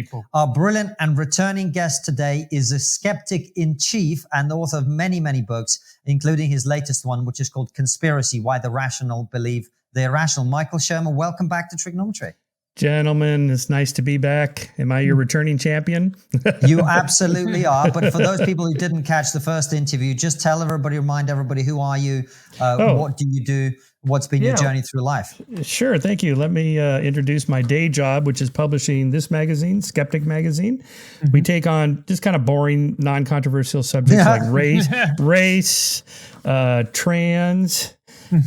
people. Our brilliant and returning guest today is a skeptic in chief and the author of many, many books, including his latest one, which is called Conspiracy, Why the Rational Believe the Irrational. Michael Shermer, welcome back to TRIGGERnometry. Gentlemen, it's nice to be back. Am I your returning champion? You absolutely are. But for those people who didn't catch the first interview, just remind everybody, who are you? What do you do? What's been your journey through life? Sure. Thank you. Let me introduce my day job, which is publishing this magazine, Skeptic magazine. Mm-hmm. We take on just kind of boring, non-controversial subjects like race, trans,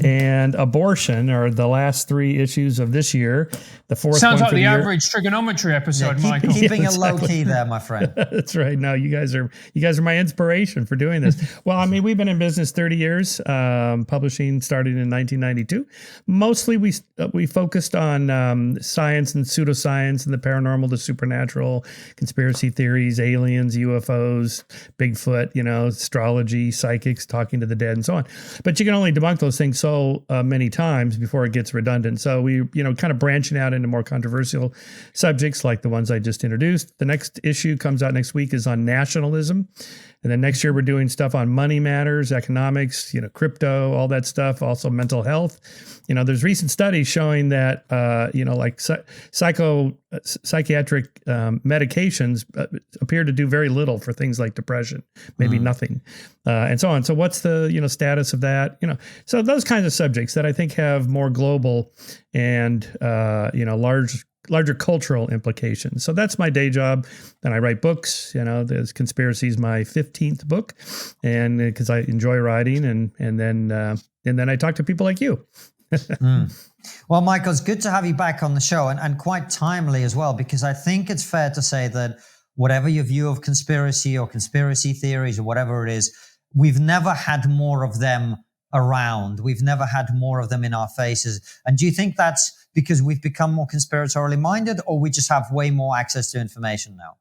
and abortion are the last three issues of this year. The fourth sounds one like for the year. Average Trigonometry episode, Michael. Keeping it low key there, my friend. That's right. No, you guys are my inspiration for doing this. Well, I mean, we've been in business 30 years. Publishing started in 1992. Mostly, we focused on science and pseudoscience and the paranormal, the supernatural, conspiracy theories, aliens, UFOs, Bigfoot, astrology, psychics, talking to the dead, and so on. But you can only debunk those things so many times before it gets redundant. So we, kind of branching out into more controversial subjects like the ones I just introduced. The next issue comes out next week is on nationalism. And then next year we're doing stuff on money matters, economics, crypto, all that stuff, also mental health. There's recent studies showing that, like psychiatric medications appear to do very little for things like depression, maybe nothing, and so on. So what's the, status of that? So those kinds of subjects that I think have more global and, larger cultural implications. So that's my day job. And I write books. There's Conspiracies, my 15th book, and because I enjoy writing, and then I talk to people like you. Well, Michael, it's good to have you back on the show, and quite timely as well, because I think it's fair to say that whatever your view of conspiracy or conspiracy theories or whatever it is, we've never had more of them around. We've never had more of them in our faces. And do you think that's because we've become more conspiratorially minded, or we just have way more access to information now?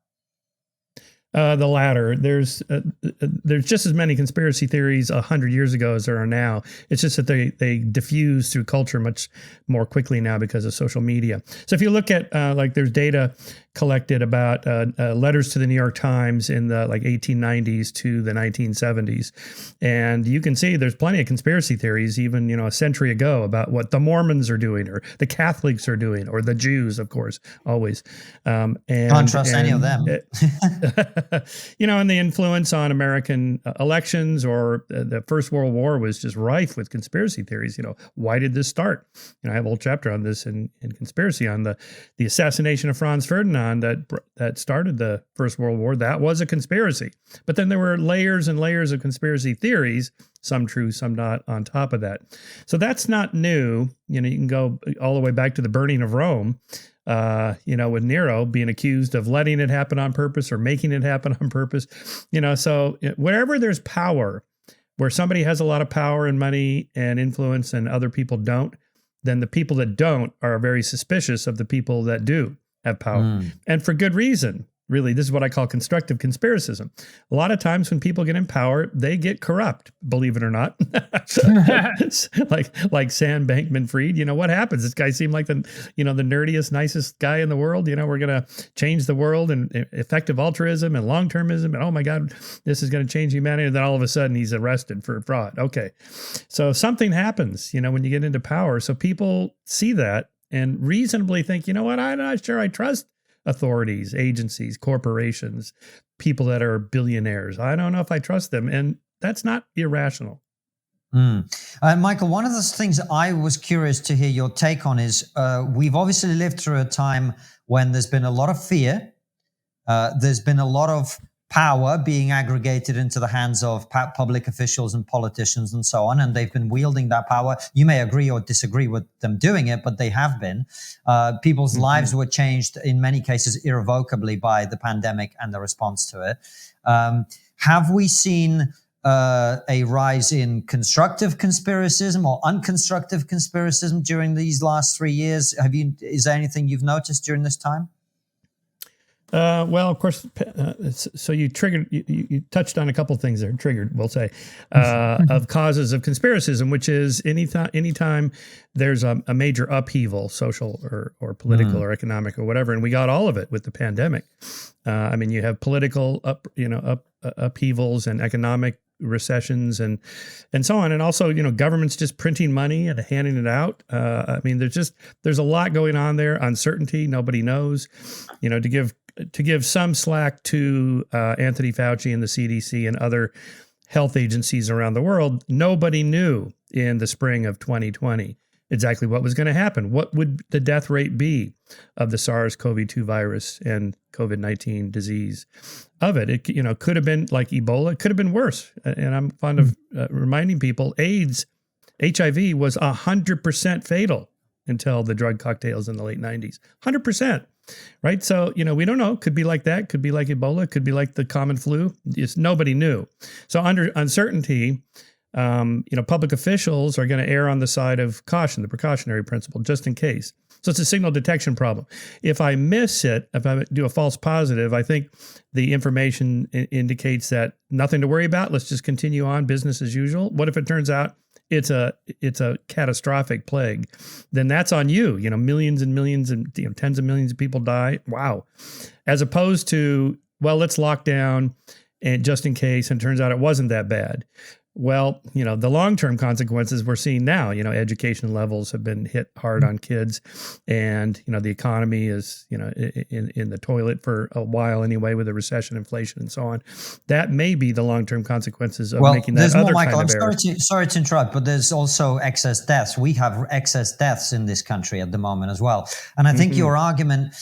The latter. There's just as many conspiracy theories 100 years ago as there are now. It's just that they diffuse through culture much more quickly now because of social media. So if you look at there's data collected about letters to the New York Times in the 1890s to the 1970s, and you can see there's plenty of conspiracy theories even a century ago about what the Mormons are doing or the Catholics are doing or the Jews, of course, always. And can't trust any of them. And the influence on American elections or the First World War was just rife with conspiracy theories. Why did this start? I have a whole chapter on this in Conspiracy on the assassination of Franz Ferdinand that started the First World War. That was a conspiracy. But then there were layers and layers of conspiracy theories, some true, some not, on top of that. So that's not new. You can go all the way back to the burning of Rome. With Nero being accused of letting it happen on purpose or making it happen on purpose, so wherever there's power, where somebody has a lot of power and money and influence and other people don't, then the people that don't are very suspicious of the people that do have power. And for good reason. Really, this is what I call constructive conspiracism. A lot of times when people get in power, they get corrupt, believe it or not. like Sam Bankman-Fried, what happens? This guy seemed like the nerdiest, nicest guy in the world. We're going to change the world and effective altruism and long-termism. And oh my God, this is going to change humanity. And then all of a sudden he's arrested for fraud. Okay. So something happens, when you get into power. So people see that and reasonably think, I'm not sure I trust authorities, agencies, corporations, people that are billionaires. I don't know if I trust them. And that's not irrational. Michael, one of the things I was curious to hear your take on is we've obviously lived through a time when there's been a lot of fear. There's been a lot of power being aggregated into the hands of public officials and politicians and so on, and they've been wielding that power. You may agree or disagree with them doing it, but they have been. People's lives were changed in many cases irrevocably by the pandemic and the response to it. Have we seen a rise in constructive conspiracism or unconstructive conspiracism during these last 3 years? Is there anything you've noticed during this time? Well, of course, so you triggered, you touched on a couple of things there, triggered, we'll say, of causes of conspiracism, which is anytime there's a major upheaval, social or political or economic or whatever, and we got all of it with the pandemic. I mean, you have political upheavals and economic recessions and so on. And also, governments just printing money and handing it out. I mean, there's a lot going on there. Uncertainty, nobody knows, to give some slack to Anthony Fauci and the CDC and other health agencies around the world. Nobody knew in the spring of 2020 exactly what was going to happen. What would the death rate be of the SARS-CoV-2 virus and COVID-19 disease of it? It could have been like Ebola. It could have been worse. And I'm fond of reminding people, HIV was 100% fatal until the drug cocktails in the late 90s. 100%. Right. So, we don't know. Could be like that. Could be like Ebola. Could be like the common flu. Nobody knew. So under uncertainty, public officials are going to err on the side of caution, the precautionary principle, just in case. So it's a signal detection problem. If I miss it, if I do a false positive, I think the information indicates that nothing to worry about. Let's just continue on business as usual. What if it turns out it's a catastrophic plague? Then that's on you. Millions and millions and tens of millions of people die. Wow. As opposed to, well, let's lock down and just in case, and it turns out it wasn't that bad. Well, the long-term consequences we're seeing now, education levels have been hit hard on kids, and, the economy is, in the toilet for a while anyway, with the recession, inflation, and so on. That may be the long-term consequences of making that other Michael, kind of error. Sorry to interrupt, but there's also excess deaths. We have excess deaths in this country at the moment as well. And I think your argument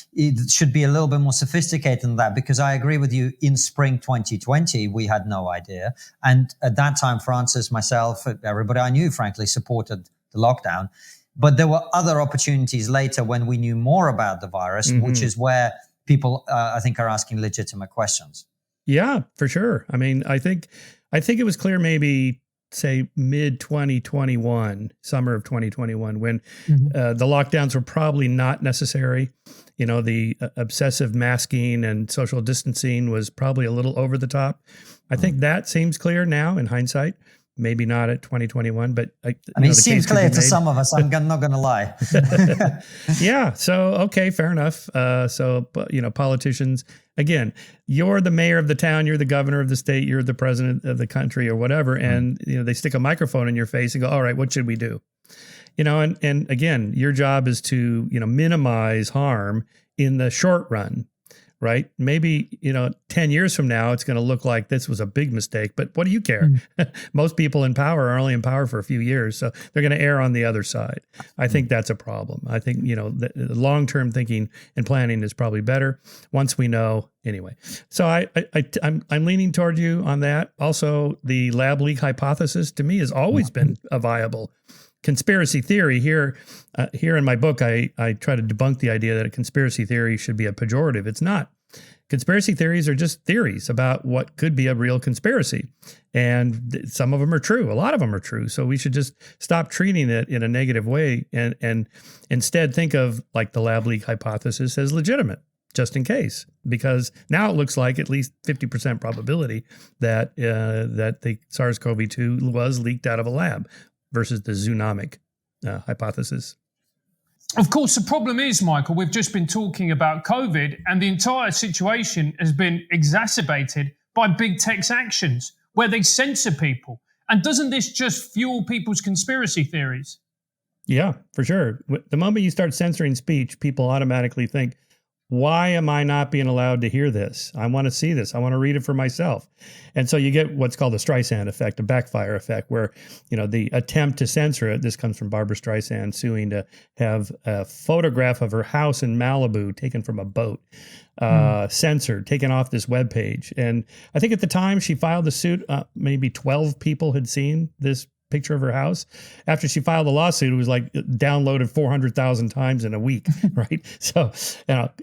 should be a little bit more sophisticated than that, because I agree with you. In spring 2020, we had no idea. And at that time, Francis, myself, everybody I knew, frankly, supported the lockdown. But there were other opportunities later when we knew more about the virus, which is where people, I think, are asking legitimate questions. Yeah, for sure. I mean, I think it was clear maybe, say, mid-2021, summer of 2021, when the lockdowns were probably not necessary. The obsessive masking and social distancing was probably a little over the top. I think that seems clear now in hindsight. Maybe not at 2021, but it seems clear to some of us. I'm not going to lie. Yeah. So, okay, fair enough. Politicians, again, you're the mayor of the town, you're the governor of the state, you're the president of the country or whatever. And, they stick a microphone in your face and go, all right, what should we do? And again, your job is to, minimize harm in the short run. Right? Maybe, 10 years from now, it's going to look like this was a big mistake, but what do you care? Most people in power are only in power for a few years, so they're going to err on the other side. I think that's a problem. I think, the long-term thinking and planning is probably better once we know anyway. So I'm leaning toward you on that. Also, the lab leak hypothesis to me has always been a viable conspiracy theory. Here in my book, I try to debunk the idea that a conspiracy theory should be a pejorative. It's not. Conspiracy theories are just theories about what could be a real conspiracy. And some of them are true. A lot of them are true. So we should just stop treating it in a negative way and instead think of like the lab leak hypothesis as legitimate, just in case. Because now it looks like at least 50% probability that the SARS-CoV-2 was leaked out of a lab, versus the zoonotic hypothesis. Of course, the problem is, Michael, we've just been talking about COVID, and the entire situation has been exacerbated by big tech's actions, where they censor people. And doesn't this just fuel people's conspiracy theories? Yeah, for sure. The moment you start censoring speech, people automatically think, why am I not being allowed to hear this? I want to see this. I want to read it for myself. And so you get what's called the Streisand effect, a backfire effect, where, the attempt to censor it, this comes from Barbara Streisand suing to have a photograph of her house in Malibu taken from a boat, censored, taken off this webpage. And I think at the time she filed the suit, maybe 12 people had seen this picture of her house. After she filed the lawsuit, it was like downloaded 400,000 times in a week, right? So,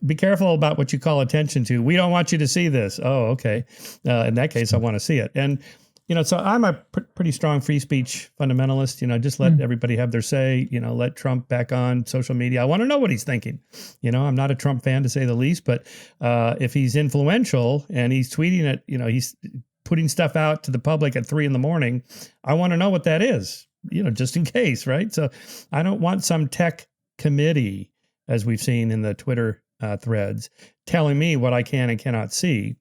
be careful about what you call attention to. We don't want you to see this. Oh, okay. In that case, I want to see it. And So I'm a pretty strong free speech fundamentalist. Just let everybody have their say. Let Trump back on social media. I want to know what he's thinking. I'm not a Trump fan to say the least, but if he's influential and he's tweeting it, he's putting stuff out to the public at 3 a.m, I want to know what that is. Just in case, right? So I don't want some tech committee, as we've seen in the Twitter threads, telling me what I can and cannot see.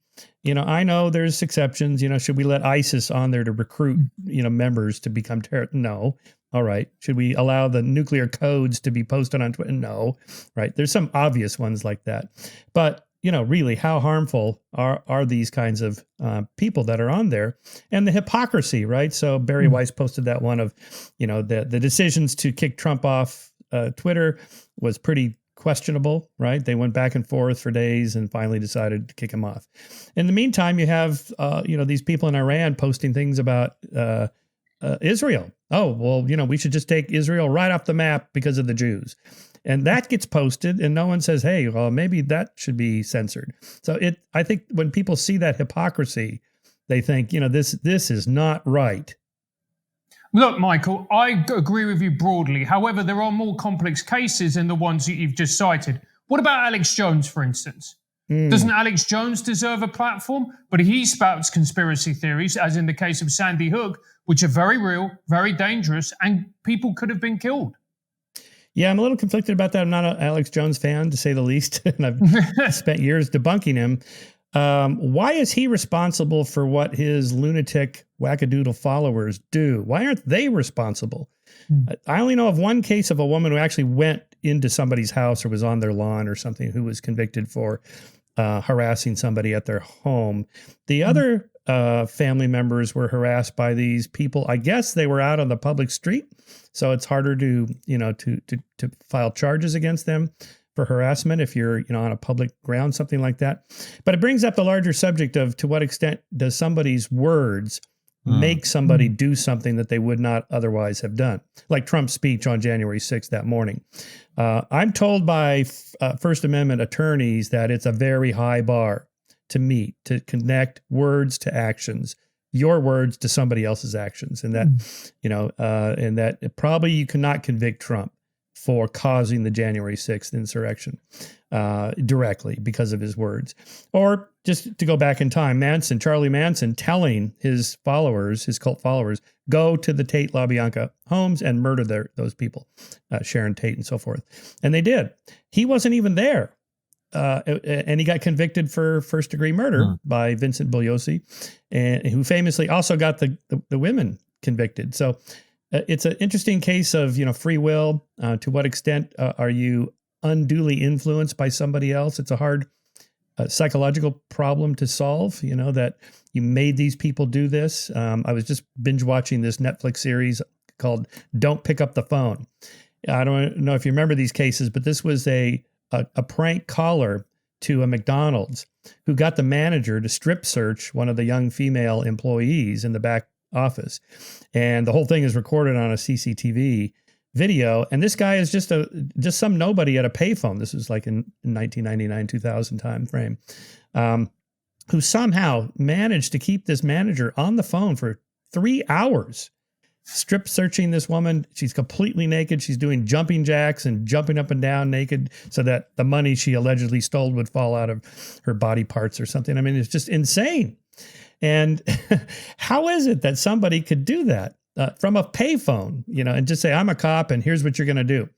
I know there's exceptions. Should we let ISIS on there to recruit, members to become terrorists? No. All right. Should we allow the nuclear codes to be posted on Twitter? No. Right. There's some obvious ones like that. But, really, how harmful are these kinds of people that are on there? And the hypocrisy, right? So Barry Weiss posted that one of, the decisions to kick Trump off Twitter was pretty questionable, right? They went back and forth for days and finally decided to kick him off. In the meantime, you have, these people in Iran posting things about Israel. Oh, well, we should just take Israel right off the map because of the Jews. And that gets posted and no one says, hey, well, maybe that should be censored. So I think when people see that hypocrisy, they think, this is not right. Look, Michael, I agree with you broadly. However, there are more complex cases than the ones that you've just cited. What about Alex Jones, for instance? Doesn't Alex Jones deserve a platform? But he spouts conspiracy theories, as in the case of Sandy Hook, which are very real, very dangerous, and people could have been killed. Yeah, I'm a little conflicted about that. I'm not an Alex Jones fan, to say the least, and I've spent years debunking him. Why is he responsible for what his lunatic wackadoodle followers do? Why aren't they responsible? I only know of one case of a woman who actually went into somebody's house or was on their lawn or something, who was convicted for harassing somebody at their home. The other family members were harassed by these people. I guess they were out on the public street, so it's harder to file charges against them for harassment if you're on a public ground, something like that. But it brings up the larger subject of, to what extent does somebody's words make somebody do something that they would not otherwise have done, like Trump's speech on January 6th that morning. I'm told by First Amendment attorneys that it's a very high bar to meet, to connect words to actions, your words to somebody else's actions, and that and that probably you cannot convict Trump for causing the January 6th insurrection directly because of his words. Or just to go back in time, Charlie Manson telling his followers, his cult followers, go to the Tate LaBianca homes and murder those people, Sharon Tate and so forth. And they did. He wasn't even there. And he got convicted for first-degree murder by Vincent Bugliosi, and who famously also got the women convicted. So it's an interesting case of free will. To what extent are you unduly influenced by somebody else? It's a hard psychological problem to solve. That you made these people do this. I was just binge watching this Netflix series called "Don't Pick Up the Phone." I don't know if you remember these cases, but this was a prank caller to a McDonald's who got the manager to strip search one of the young female employees in the back office. And the whole thing is recorded on a CCTV video. And this guy is just some nobody at a payphone. This was like in 1999, 2000 time frame, who somehow managed to keep this manager on the phone for 3 hours, strip searching this woman. She's completely naked. She's doing jumping jacks and jumping up and down naked so that the money she allegedly stole would fall out of her body parts or something. I mean, it's just insane. And how is it that somebody could do that from a payphone, and just say, I'm a cop and here's what you're going to do.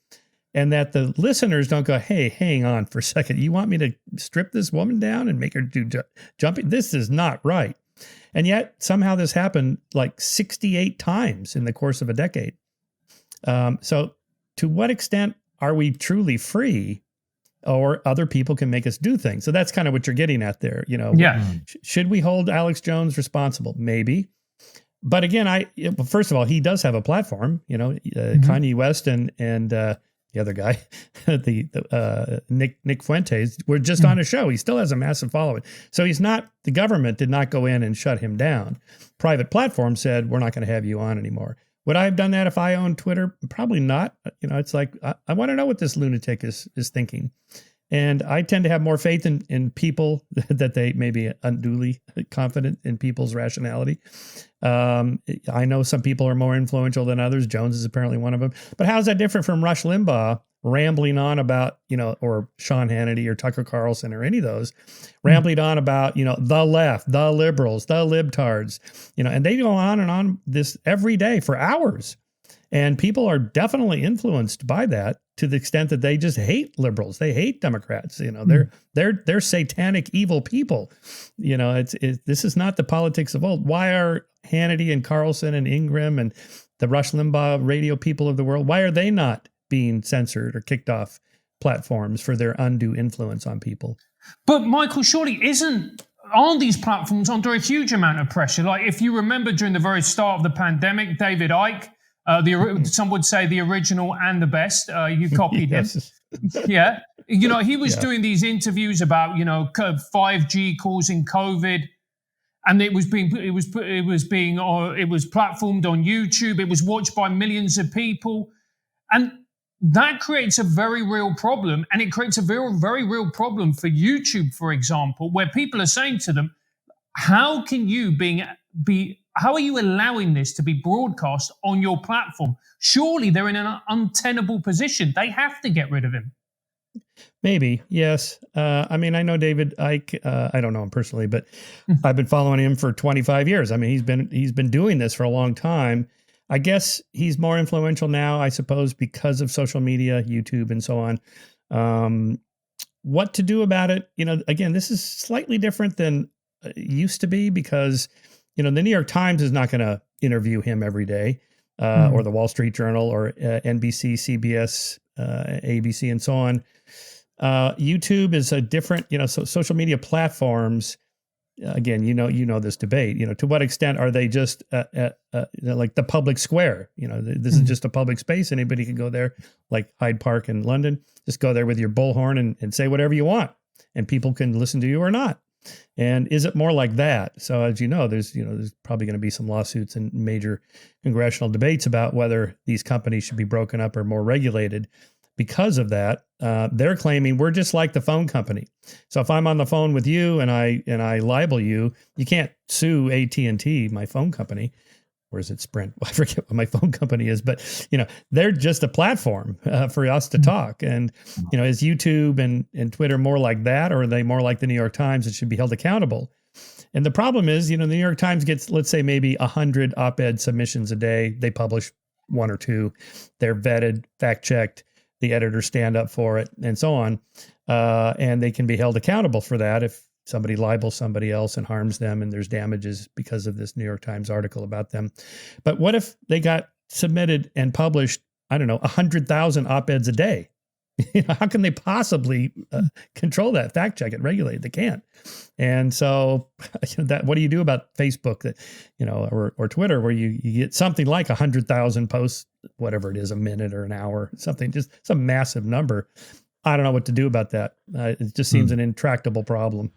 And that the listeners don't go, hey, hang on for a second. You want me to strip this woman down and make her do jumping? This is not right. And yet somehow this happened like 68 times in the course of a decade. So to what extent are we truly free, or other people can make us do things? So that's kind of what you're getting at there. Yeah. Should we hold Alex Jones responsible? Maybe. But again, first of all, he does have a platform, Kanye West and the other guy, Nick Fuentes, were just on a show. He still has a massive following. So the government did not go in and shut him down. Private platform said, we're not going to have you on anymore. Would I have done that if I owned Twitter? Probably not. It's like, I want to know what this lunatic is thinking. And I tend to have more faith in people that they may be unduly confident in people's rationality. I know some people are more influential than others. Jones is apparently one of them. But how is that different from Rush Limbaugh rambling on about, or Sean Hannity or Tucker Carlson or any of those, rambling on about, the left, the liberals, the libtards, and they go on and on this every day for hours. And people are definitely influenced by that to the extent that they just hate liberals. They hate Democrats. They're satanic, evil people. This is not the politics of old. Why are Hannity and Carlson and Ingram and the Rush Limbaugh radio people of the world, why are they not being censored or kicked off platforms for their undue influence on people? But Michael, surely aren't these platforms under a huge amount of pressure? Like if you remember during the very start of the pandemic, David Icke, some would say the original and the best. You copied him. Yeah. He was doing these interviews about, 5G causing COVID, and it was platformed on YouTube. It was watched by millions of people. And that creates a very real problem. And it creates a very, very real problem for YouTube, for example, where people are saying to them, how can you how are you allowing this to be broadcast on your platform? Surely they're in an untenable position. They have to get rid of him. Maybe, yes. I know David Icke. I don't know him personally, but I've been following him for 25 years. He's been doing this for a long time. I guess he's more influential now, I suppose, because of social media, YouTube, and so on. What to do about it? Again, this is slightly different than it used to be because the New York Times is not going to interview him every day, or the Wall Street Journal, or NBC, CBS, ABC, and so on. YouTube is a different, so social media platforms. Again, this debate. To what extent are they just like the public square? This is just a public space. Anybody can go there, like Hyde Park in London. Just go there with your bullhorn and say whatever you want, and people can listen to you or not. And is it more like that? So as there's probably going to be some lawsuits and major congressional debates about whether these companies should be broken up or more regulated. Because of that, they're claiming we're just like the phone company. So if I'm on the phone with you and I libel you, you can't sue AT&T, my phone company. Or is it Sprint? I forget what my phone company is, but they're just a platform for us to talk. And is YouTube and Twitter more like that, or are they more like the New York Times that should be held accountable? And the problem is, the New York Times gets, let's say, maybe 100 op-ed submissions a day. They publish one or two. They're vetted, fact-checked. The editors stand up for it, and so on. And they can be held accountable for that if somebody libels somebody else and harms them, and there's damages because of this New York Times article about them. But what if they got submitted and published, 100,000 op-eds a day? How can they possibly control that, fact check it, regulate it? They can't. And so what do you do about Facebook that, or Twitter, where you get something like 100,000 posts, whatever it is, a minute or an hour, something, just some massive number. I don't know what to do about that. It just seems an intractable problem.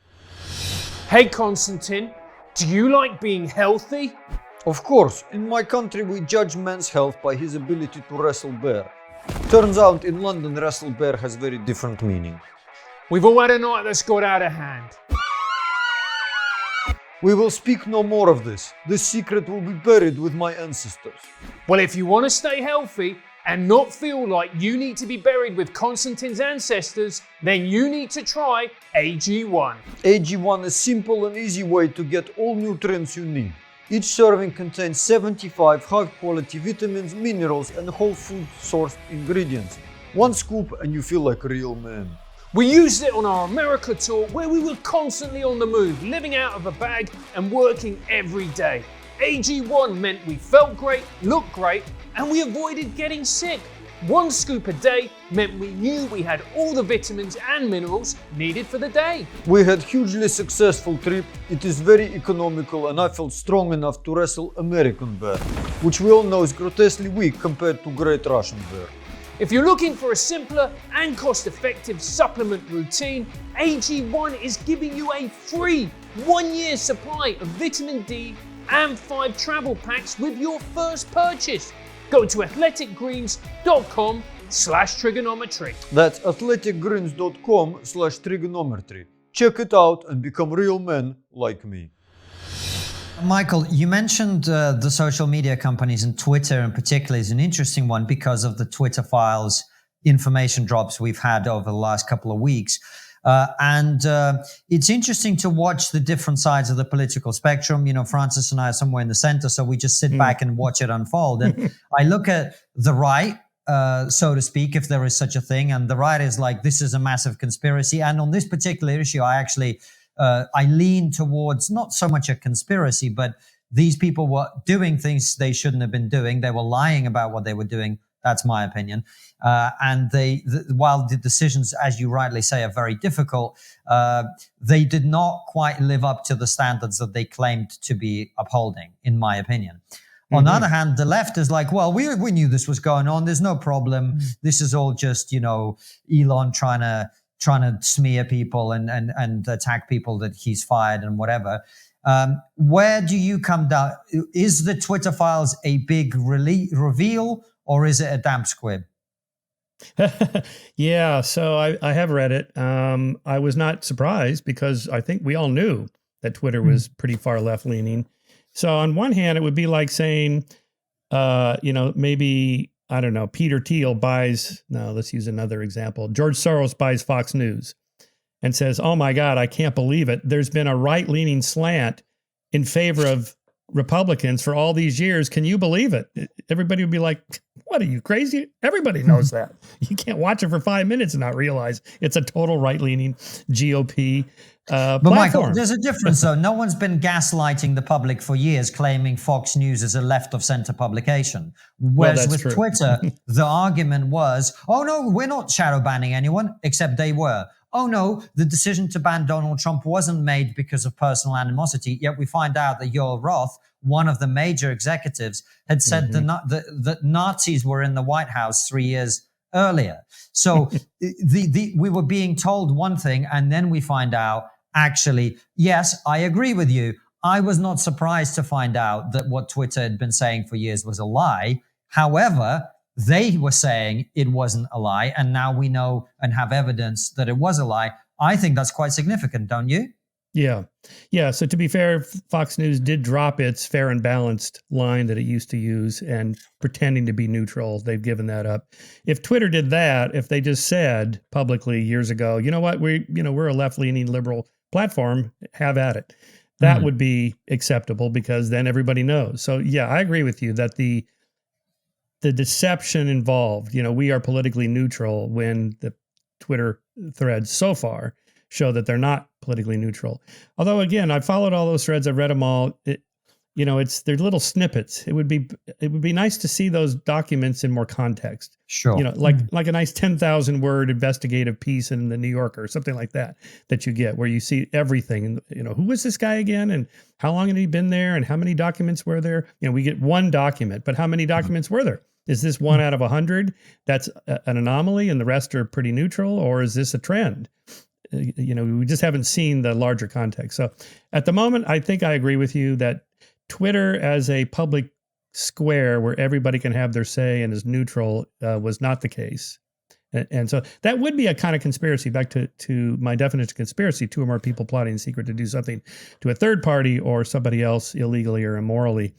Hey, Konstantin, do you like being healthy? Of course, in my country we judge man's health by his ability to wrestle bear. Turns out in London wrestle bear has very different meaning. We've all had a night that's got out of hand. We will speak no more of this. This secret will be buried with my ancestors. Well, if you want to stay healthy and not feel like you need to be buried with Konstantin's ancestors, then you need to try AG1. AG1 is a simple and easy way to get all nutrients you need. Each serving contains 75 high-quality vitamins, minerals, and whole food sourced ingredients. One scoop and you feel like a real man. We used it on our America tour, where we were constantly on the move, living out of a bag and working every day. AG1 meant we felt great, looked great, and we avoided getting sick. One scoop a day meant we knew we had all the vitamins and minerals needed for the day. We had hugely successful trip. It is very economical, and I felt strong enough to wrestle American bear, which we all know is grotesquely weak compared to great Russian bear. If you're looking for a simpler and cost-effective supplement routine, AG1 is giving you a free 1-year supply of vitamin D and 5 travel packs with your first purchase. Go to athleticgreens.com athleticgreens.com/trigonometry. That's athleticgreens.com/trigonometry. Check it out and become real men like me. Michael, you mentioned the social media companies, and Twitter in particular is an interesting one because of the Twitter files information drops we've had over the last couple of weeks. And it's interesting to watch the different sides of the political spectrum. You know, Francis and I are somewhere in the center, so we just sit back and watch it unfold. And I look at the right, so to speak, if there is such a thing, and the right is like, this is a massive conspiracy. And on this particular issue, I actually, I lean towards not so much a conspiracy, but these people were doing things they shouldn't have been doing. They were lying about what they were doing. That's my opinion. And while the decisions, as you rightly say, are very difficult, they did not quite live up to the standards that they claimed to be upholding, in my opinion. On the other hand, the left is like, well, we knew this was going on. There's no problem. This is all just, you know, Elon trying to smear people and attack people that he's fired and whatever. Where do you come down? Is the Twitter files a big reveal, or is it a damp squib? Yeah, so I have read it. I was not surprised because I think we all knew that Twitter was pretty far left leaning. So on one hand, it would be like saying, you know, maybe, I don't know, Peter Thiel buys, no, let's use another example. George Soros buys Fox News and says, oh my God, I can't believe it. There's been a right-leaning slant in favor of Republicans for all these years. Can you believe it? Everybody would be like, what, are you crazy? Everybody knows that. You can't watch it for 5 minutes and not realize it's a total right-leaning GOP But platform. Michael, there's a difference though. No one's been gaslighting the public for years, claiming Fox News is a left of center publication. Whereas with true. Twitter, the argument was, oh no, we're not shadow banning anyone, except they were. Oh no, the decision to ban Donald Trump wasn't made because of personal animosity. Yet we find out that Yoel Roth, one of the major executives, had said that Nazis were in the White House 3 years earlier. So we were being told one thing, and then we find out, actually, yes, I agree with you. I was not surprised to find out that what Twitter had been saying for years was a lie. However, they were saying it wasn't a lie, and now we know and have evidence that it was a lie. I think that's quite significant, don't you? Yeah. Yeah. So to be fair, Fox News did drop its fair and balanced line that it used to use and pretending to be neutral. They've given that up. If Twitter did that, if they just said publicly years ago, you know what, we're a left-leaning liberal platform, have at it. That would be acceptable because then everybody knows. So yeah, I agree with you that the deception involved, we are politically neutral when the Twitter threads so far show that they're not politically neutral. Although again, I followed all those threads, I've read them all. They're little snippets. It would be nice to see those documents in more context. Sure. Like a nice 10,000 word investigative piece in the New Yorker or something like that you get where you see everything. And, who was this guy again? And how long had he been there? And how many documents were there? We get one document, but how many documents were there? Is this 1 out of 100? That's an anomaly and the rest are pretty neutral? Or is this a trend? We just haven't seen the larger context. So at the moment, I think I agree with you that Twitter as a public square where everybody can have their say and is neutral was not the case. And so that would be a kind of conspiracy. Back to my definition of conspiracy, 2 or more people plotting in secret to do something to a third party or somebody else illegally or immorally.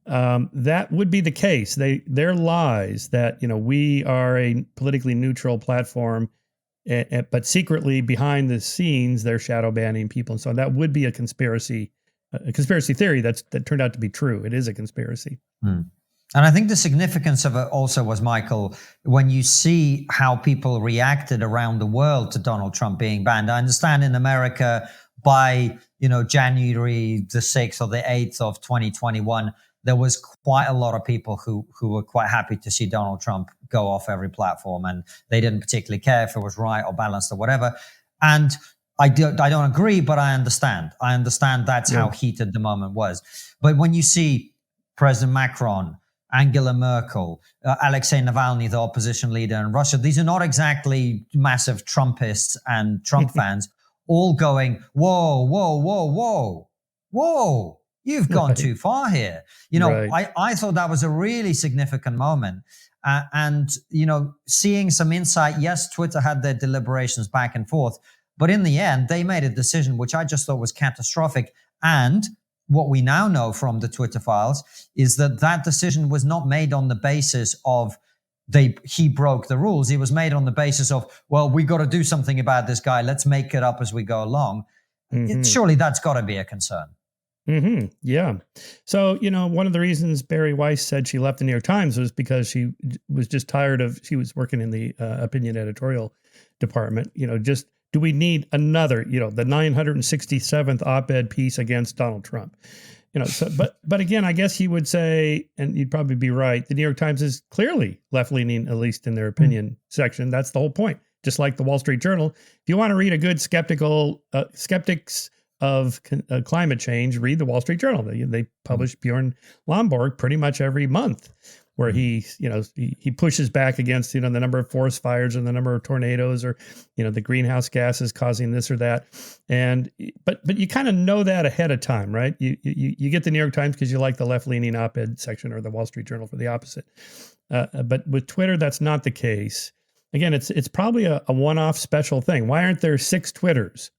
That would be the case. Their lies that, we are a politically neutral platform, but secretly behind the scenes, they're shadow banning people. And so that would be a conspiracy theory that turned out to be true. It is a conspiracy. And I think the significance of it also was, Michael, when you see how people reacted around the world to Donald Trump being banned. I understand in America by, January the 6th or the 8th of 2021, there was quite a lot of people who were quite happy to see Donald Trump go off every platform, and they didn't particularly care if it was right or balanced or whatever. And I don't agree, but I understand. I understand that's how heated the moment was. But when you see President Macron, Angela Merkel, Alexei Navalny, the opposition leader in Russia, these are not exactly massive Trumpists and Trump fans, all going, whoa, whoa, whoa, whoa, whoa. You've gone Right. too far here. You know, Right. I thought that was a really significant moment. And, you know, seeing some insight, yes, Twitter had their deliberations back and forth, but in the end, they made a decision which I just thought was catastrophic. And what we now know from the Twitter files is that that decision was not made on the basis of he broke the rules. It was made on the basis of, well, we got to do something about this guy. Let's make it up as we go along. Surely that's got to be a concern. Yeah. So, you know, one of the reasons Barry Weiss said she left the New York Times was because she was just tired of, she was working in the opinion editorial department, you know, just, do we need another, you know, the 967th op-ed piece against Donald Trump? You know, so, but again, I guess he would say, and you'd probably be right, the New York Times is clearly left-leaning, at least in their opinion section. That's the whole point. Just like the Wall Street Journal. If you want to read a good skeptics of climate change, read the Wall Street Journal. They publish Bjorn Lomborg pretty much every month, where he pushes back against, you know, the number of forest fires and the number of tornadoes, or, you know, the greenhouse gases causing this or that. And but you kind of know that ahead of time, right? You get the New York Times because you like the left-leaning op-ed section, or the Wall Street Journal for the opposite. But with Twitter, that's not the case. Again, it's probably a one-off special thing. Why aren't there 6 Twitters,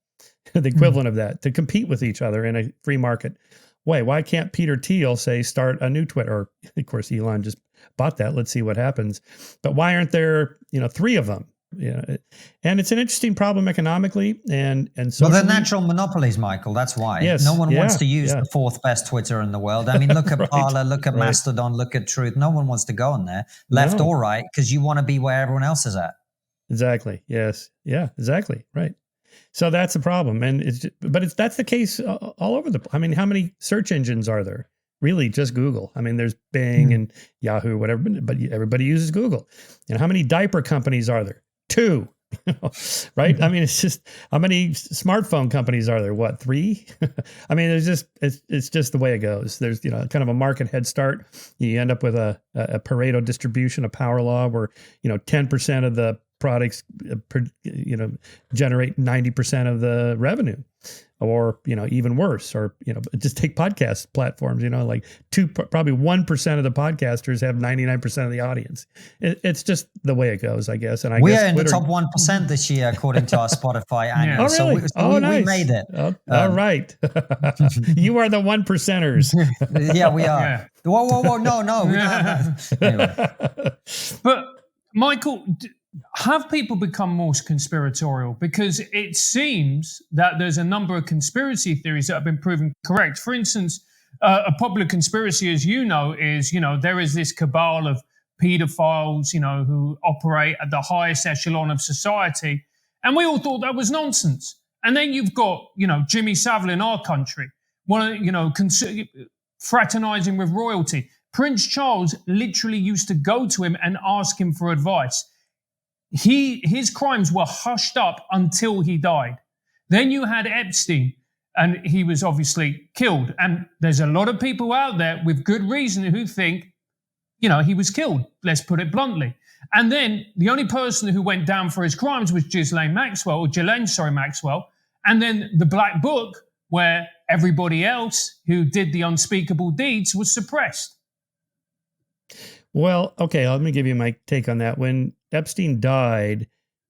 the equivalent of that, to compete with each other in a free market way? Why can't Peter Thiel say start a new Twitter? Or, of course, Elon just bought that. Let's see what happens. But why aren't there, you know, 3 of them? You know, and it's an interesting problem economically and socially. Well, they're natural monopolies, Michael. That's why. Yes. No one wants to use the 4th best Twitter in the world. I mean, look at Right. Parler, look at Mastodon, look at Truth. No one wants to go on there, left or right, because you want to be where everyone else is at. Exactly. Yes. Yeah, exactly. Right. So that's the problem. And that's the case all over I mean, how many search engines are there? Really, just Google. I mean, there's Bing and Yahoo, whatever, but everybody uses Google. And how many diaper companies are there? 2. Right? I mean, it's just, how many smartphone companies are there? What, 3? I mean, it's just the way it goes. There's, you know, kind of a market head start. You end up with a Pareto distribution, a power law, where, you know, 10% of the products, you know, generate 90% of the revenue, or, you know, even worse, or, you know, just take podcast platforms, you know, like probably 1% of the podcasters have 99% of the audience. It's just the way it goes, I guess. And I we guess are in Twitter, the top 1% this year, according to our Spotify annual. Oh, really? So Nice. we made it. All right. You are the 1%ers. Yeah, we are. Yeah. Whoa. No. We don't have that. Anyway. But Michael, have people become more conspiratorial? Because it seems that there's a number of conspiracy theories that have been proven correct. For instance, a popular conspiracy, as you know, is, you know, there is this cabal of pedophiles, you know, who operate at the highest echelon of society. And we all thought that was nonsense. And then you've got, you know, Jimmy Savile in our country, fraternizing with royalty. Prince Charles literally used to go to him and ask him for advice. His crimes were hushed up until he died. Then you had Epstein, and he was obviously killed. And there's a lot of people out there with good reason who think, you know, he was killed. Let's put it bluntly. And then the only person who went down for his crimes was Ghislaine Maxwell. And then the Black Book, where everybody else who did the unspeakable deeds was suppressed. Well, okay, let me give you my take on that. When Epstein died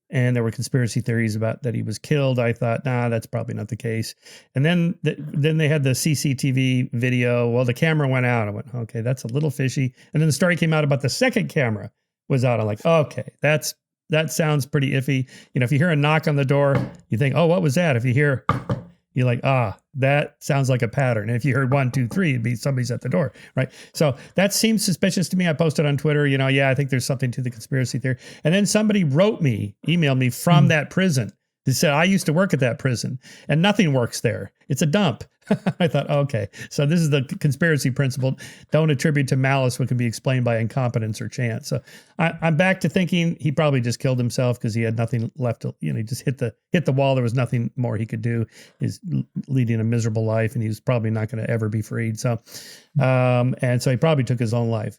and there were conspiracy theories about that he was killed, I thought, nah, that's probably not the case. And then they had the CCTV video. Well, the camera went out. I went, okay, that's a little fishy. And then the story came out about the second camera was out. I'm like, okay, that sounds pretty iffy. You know, if you hear a knock on the door, you think, oh, what was that? If you hear, you're like, that sounds like a pattern. And if you heard 1, 2, 3, it'd be somebody's at the door, right? So that seems suspicious to me. I posted on Twitter, you know, I think there's something to the conspiracy theory. And then somebody emailed me from that prison. They said, I used to work at that prison and nothing works there. It's a dump. I thought, okay, so this is the conspiracy principle. Don't attribute to malice what can be explained by incompetence or chance. So I'm back to thinking he probably just killed himself because he had nothing left to, you know, he just hit the wall. There was nothing more he could do. He's leading a miserable life and he was probably not going to ever be freed. So, and so he probably took his own life.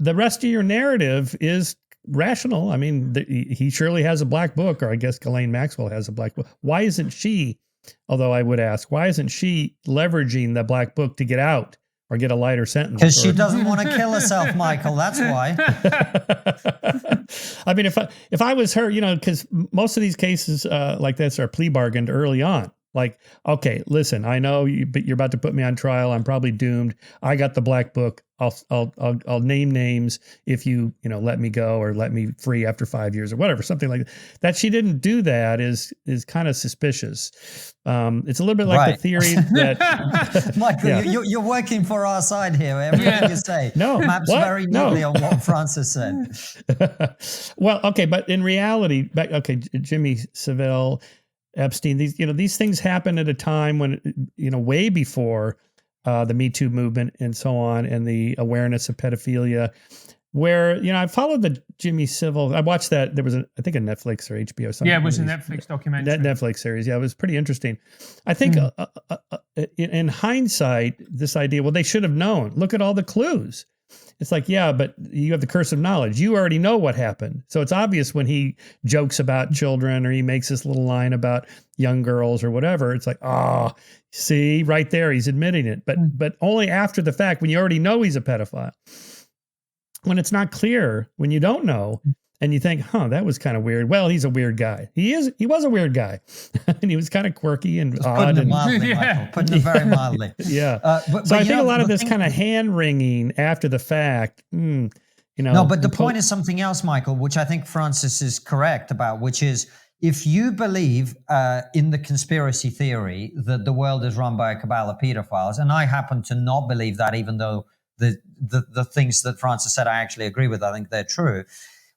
The rest of your narrative is rational. I mean, he surely has a black book, or I guess Ghislaine Maxwell has a black book. Why isn't she Although I would ask, why isn't she leveraging the black book to get out or get a lighter sentence? Because she doesn't want to kill herself, Michael. That's why. I mean, if I was her, because most of these cases like this are plea bargained early on. Like, okay, listen, I know you're about to put me on trial. I'm probably doomed. I got the black book. I'll name names if you let me go or let me free after 5 years or whatever, something like that. That she didn't do that is kind of suspicious. It's a little bit like the theory that Michael, you're working for our side here. Everything you say maps very neatly on what Francis said. Well, okay, but in reality, Jimmy Savile, Epstein, these things happen at a time when, way before the Me Too movement and so on, and the awareness of pedophilia, where, I followed the Jimmy Savile. I watched that. There was I think a Netflix or HBO something. Yeah, it was a Netflix documentary. Netflix series. Yeah, it was pretty interesting. I think in hindsight, this idea, well, they should have known. Look at all the clues. It's like, yeah, but you have the curse of knowledge. You already know what happened. So it's obvious when he jokes about children or he makes this little line about young girls or whatever. It's like, see, right there, he's admitting it. But only after the fact, when you already know he's a pedophile. When it's not clear, when you don't know, and you think, that was kind of weird. Well, he's a weird guy. He was a weird guy. And he was kind of quirky and odd. Putting it mildly, Michael. Putting it very mildly. Yeah. But I think a lot of this kind of hand-wringing after the fact, No, but the point is something else, Michael, which I think Francis is correct about, which is if you believe in the conspiracy theory that the world is run by a cabal of pedophiles, and I happen to not believe that, even though the things that Francis said I actually agree with, I think they're true.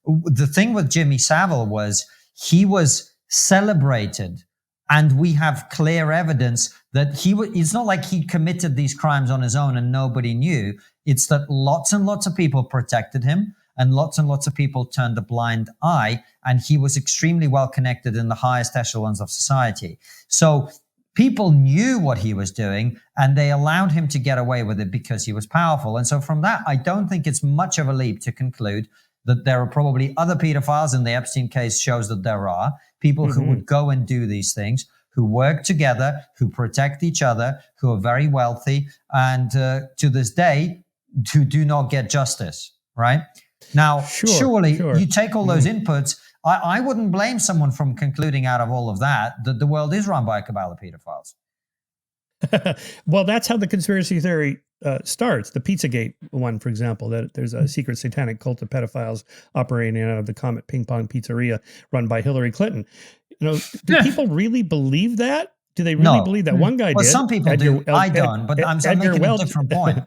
The thing with Jimmy Savile was he was celebrated, and we have clear evidence that it's not like he committed these crimes on his own and nobody knew. It's that lots and lots of people protected him and lots of people turned a blind eye, and he was extremely well connected in the highest echelons of society. So people knew what he was doing and they allowed him to get away with it because he was powerful. And so from that, I don't think it's much of a leap to conclude that there are probably other pedophiles, and the Epstein case shows that there are people who would go and do these things, who work together, who protect each other, who are very wealthy, and to this day, who do not get justice, right? Now, surely you take all those inputs. I wouldn't blame someone from concluding out of all of that the world is run by a cabal of pedophiles. Well, that's how the conspiracy theory starts. The Pizzagate one, for example, that there's a secret satanic cult of pedophiles operating out of the Comet Ping Pong Pizzeria run by Hillary Clinton. Do people really believe that? Do they really believe that? One guy did. Some people do. I don't, but I'm making a different point.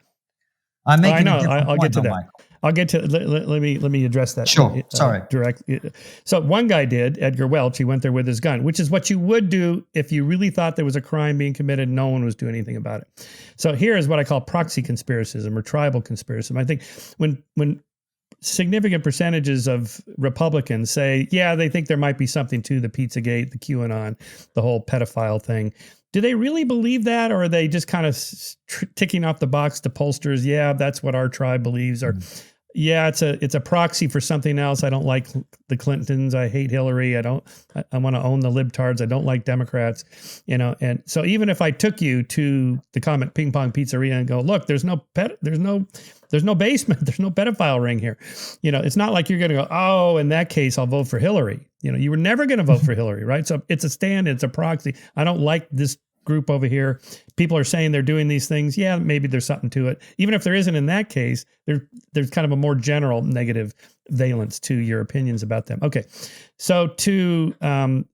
I'm making a different point. I'll get to that. Michael. I'll get to let me address that. Sure. Sorry. Direct. So one guy did, Edgar Welch. He went there with his gun, which is what you would do if you really thought there was a crime being committed. No one was doing anything about it. So here is what I call proxy conspiracism or tribal conspiracism. I think when significant percentages of Republicans say, yeah, they think there might be something to the Pizzagate, the QAnon, the whole pedophile thing. Do they really believe that, or are they just kind of ticking off the box to pollsters? Yeah, that's what our tribe believes. Or yeah, it's a proxy for something else. I don't like the Clintons. I hate Hillary. I want to own the libtards. I don't like Democrats. And so even if I took you to the Comet Ping Pong Pizzeria and go, look, there's no basement. There's no pedophile ring here. It's not like you're going to go, oh, in that case, I'll vote for Hillary. You were never going to vote for Hillary, right? So it's a stand. It's a proxy. I don't like this group over here. People are saying they're doing these things. Yeah, maybe there's something to it. Even if there isn't in that case, there's kind of a more general negative valence to your opinions about them. Okay, so to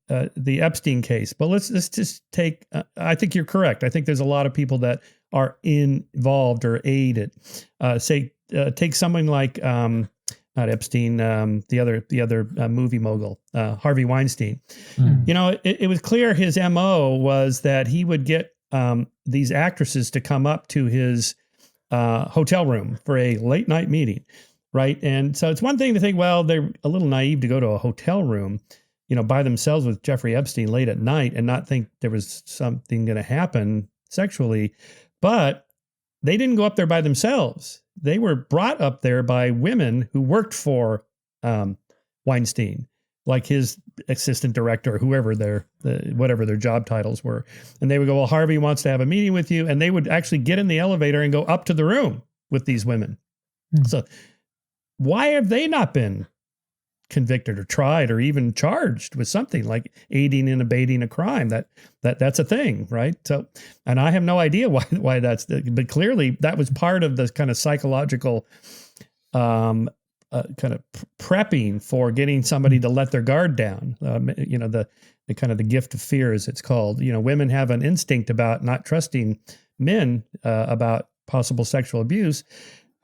the Epstein case. But let's just take. I think you're correct. I think there's a lot of people that are involved or aided. Take someone like not Epstein, the other movie mogul, Harvey Weinstein. It was clear his MO was that he would get these actresses to come up to his hotel room for a late night meeting, right? And so it's one thing to think, well, they're a little naive to go to a hotel room, by themselves with Jeffrey Epstein late at night and not think there was something going to happen sexually. But they didn't go up there by themselves. They were brought up there by women who worked for Weinstein, like his assistant director, or whoever whatever their job titles were. And they would go, well, Harvey wants to have a meeting with you. And they would actually get in the elevator and go up to the room with these women. So why have they not been convicted or tried or even charged with something like aiding and abetting a crime? That's a thing, right? So, and I have no idea why that's, but clearly that was part of the kind of psychological kind of prepping for getting somebody to let their guard down. The kind of the gift of fear, as it's called. Women have an instinct about not trusting men about possible sexual abuse.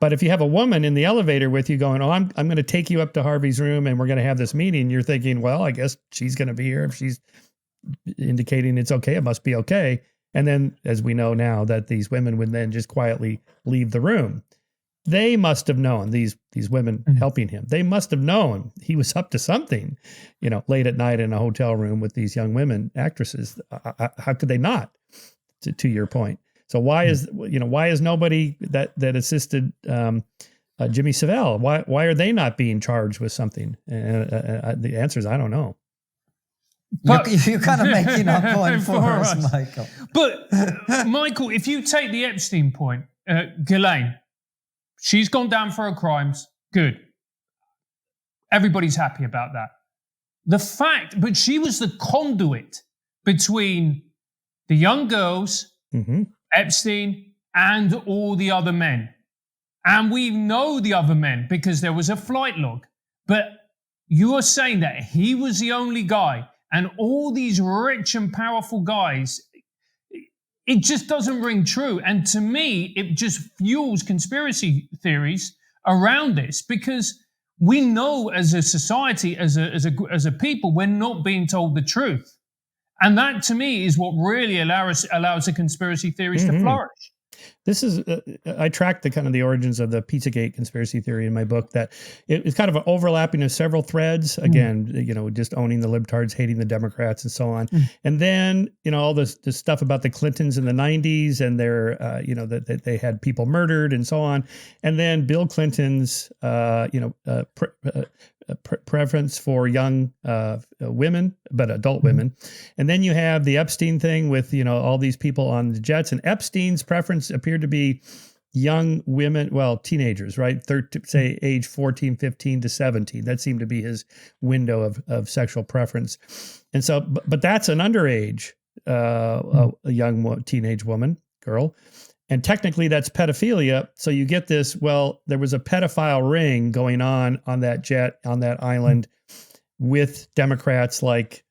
But if you have a woman in the elevator with you going, oh, I'm going to take you up to Harvey's room and we're going to have this meeting, you're thinking, well, I guess she's going to be here. If she's indicating it's okay, it must be okay. And then, as we know now, that these women would then just quietly leave the room. They must have known, these women helping him, they must have known he was up to something, late at night in a hotel room with these young women actresses. How could they not, to your point? So why is nobody that assisted Jimmy Savile? Why are they not being charged with something? The answer is I don't know. But you're kind of making a point for us, Michael. But Michael, if you take the Epstein point, Ghislaine, she's gone down for her crimes. Good. Everybody's happy about that. But she was the conduit between the young girls, Epstein, and all the other men. And we know the other men because there was a flight log. But you are saying that he was the only guy and all these rich and powerful guys, it just doesn't ring true. And to me, it just fuels conspiracy theories around this because we know as a society, as a people, we're not being told the truth. And that, to me, is what really allows the conspiracy theories to flourish. This is, I tracked the origins of the Pizzagate conspiracy theory in my book, that it's kind of an overlapping of several threads. Again, just owning the libtards, hating the Democrats and so on. And then, all this stuff about the Clintons in the 90s and their, that they had people murdered and so on. And then Bill Clinton's, preference for young women, but adult women. And then you have the Epstein thing with, all these people on the jets, and Epstein's preference appeared to be young women, well, teenagers, right? Say age 14, 15 to 17. That seemed to be his window of sexual preference. And so, but that's an underage, a young teenage woman, girl. And technically that's pedophilia. So you get this, well, there was a pedophile ring going on that jet, on that island, with Democrats like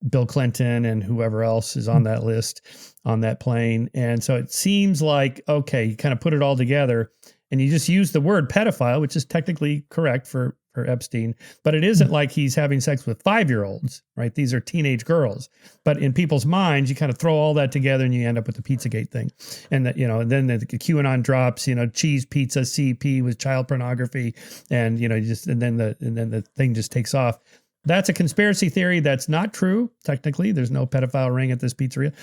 Bill Clinton and whoever else is on that list, on that plane. And so it seems like, okay, you kind of put it all together and you just use the word pedophile, which is technically correct for Epstein, but it isn't like he's having sex with 5-year-olds, right? These are teenage girls. But in people's minds, you kind of throw all that together and you end up with the Pizzagate thing. And that, and then the QAnon drops, cheese pizza CP with child pornography, and and then the thing just takes off. That's a conspiracy theory that's not true. Technically, there's no pedophile ring at this pizzeria,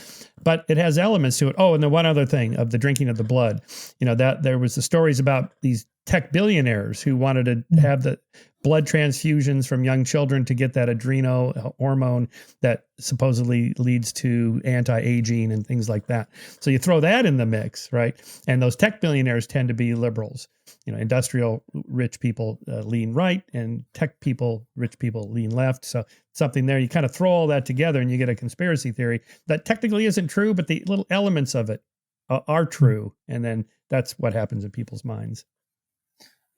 but it has elements to it. Oh, and then one other thing of the drinking of the blood, that there was the stories about these tech billionaires who wanted to have the blood transfusions from young children to get that adrenal hormone that supposedly leads to anti-aging and things like that. So you throw that in the mix, right? And those tech billionaires tend to be liberals. Industrial rich people lean right, and tech people, rich people lean left. So something there, you kind of throw all that together and you get a conspiracy theory that technically isn't true, but the little elements of it are true. And then that's what happens in people's minds.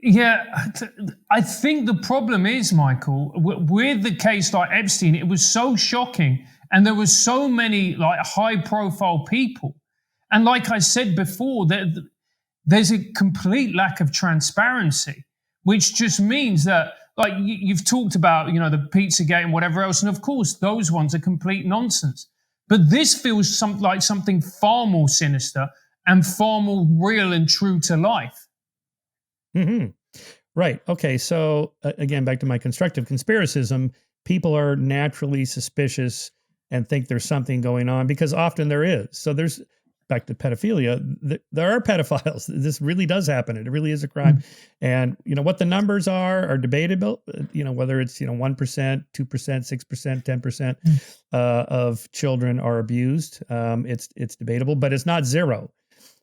Yeah, I think the problem is, Michael, with the case like Epstein, it was so shocking and there was so many high profile people. And like I said before, there's a complete lack of transparency, which just means that, you've talked about, the Pizzagate and whatever else. And of course, those ones are complete nonsense. But this feels like something far more sinister and far more real and true to life. Mm-hmm. Right. Okay. So again, back to my constructive conspiracism, people are naturally suspicious and think there's something going on because often there is. So there's back to pedophilia, there are pedophiles. This really does happen. It really is a crime. And, what the numbers are debatable, whether it's, 1%, 2%, 6%, 10% of children are abused. It's debatable, but it's not zero.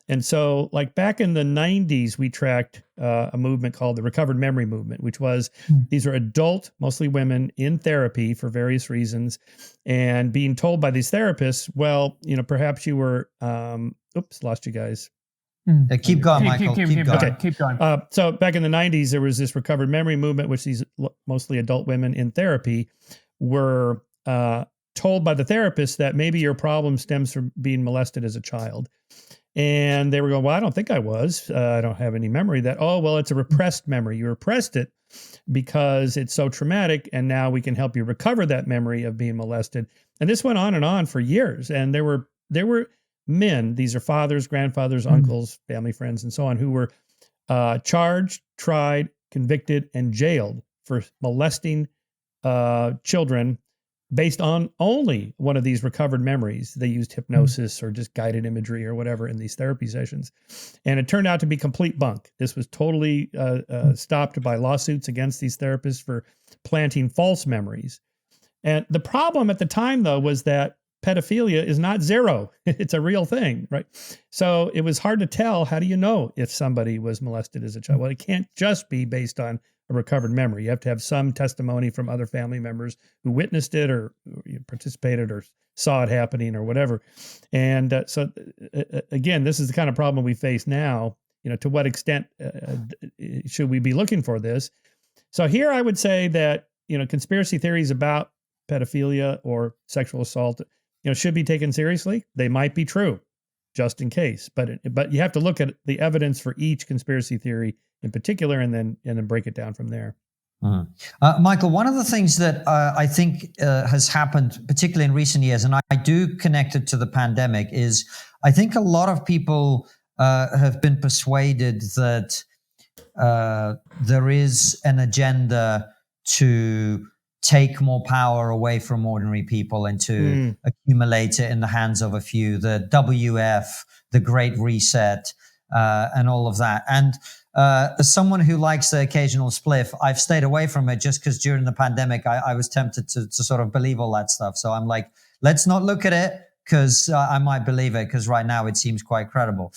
And so, like back in the 90s, we tracked a movement called the recovered memory movement, which was these are adult, mostly women, in therapy for various reasons, and being told by these therapists, well, perhaps you were, lost you guys. Keep going, Michael. Keep going. Okay, keep going. So back in the 90s, there was this recovered memory movement, which these mostly adult women in therapy were told by the therapist that maybe your problem stems from being molested as a child. And they were going, well, I don't think I was. I don't have any memory of that. Oh, well, it's a repressed memory. You repressed it because it's so traumatic. And now we can help you recover that memory of being molested. And this went on and on for years. And there were men, these are fathers, grandfathers, uncles, family friends, and so on, who were charged, tried, convicted, and jailed for molesting children based on only one of these recovered memories. They used hypnosis or just guided imagery or whatever in these therapy sessions. And it turned out to be complete bunk. This was totally stopped by lawsuits against these therapists for planting false memories. And the problem at the time, though, was that pedophilia is not zero. It's a real thing, right? So it was hard to tell. How do you know if somebody was molested as a child? Well, it can't just be based on a recovered memory. You have to have some testimony from other family members who witnessed it or participated or saw it happening or whatever. And so again, this is the kind of problem we face now. To what extent should we be looking for this? So here I would say that, conspiracy theories about pedophilia or sexual assault, should be taken seriously. They might be true, just in case. But you have to look at the evidence for each conspiracy theory in particular, and then break it down from there. Michael, one of the things that I think has happened, particularly in recent years, and I do connect it to the pandemic, is I think a lot of people have been persuaded that there is an agenda to take more power away from ordinary people and to accumulate it in the hands of a few, the WF, the Great Reset, and all of that. And as someone who likes the occasional spliff, I've stayed away from it just because during the pandemic, I was tempted to sort of believe all that stuff. So I'm like, let's not look at it because I might believe it because right now it seems quite credible.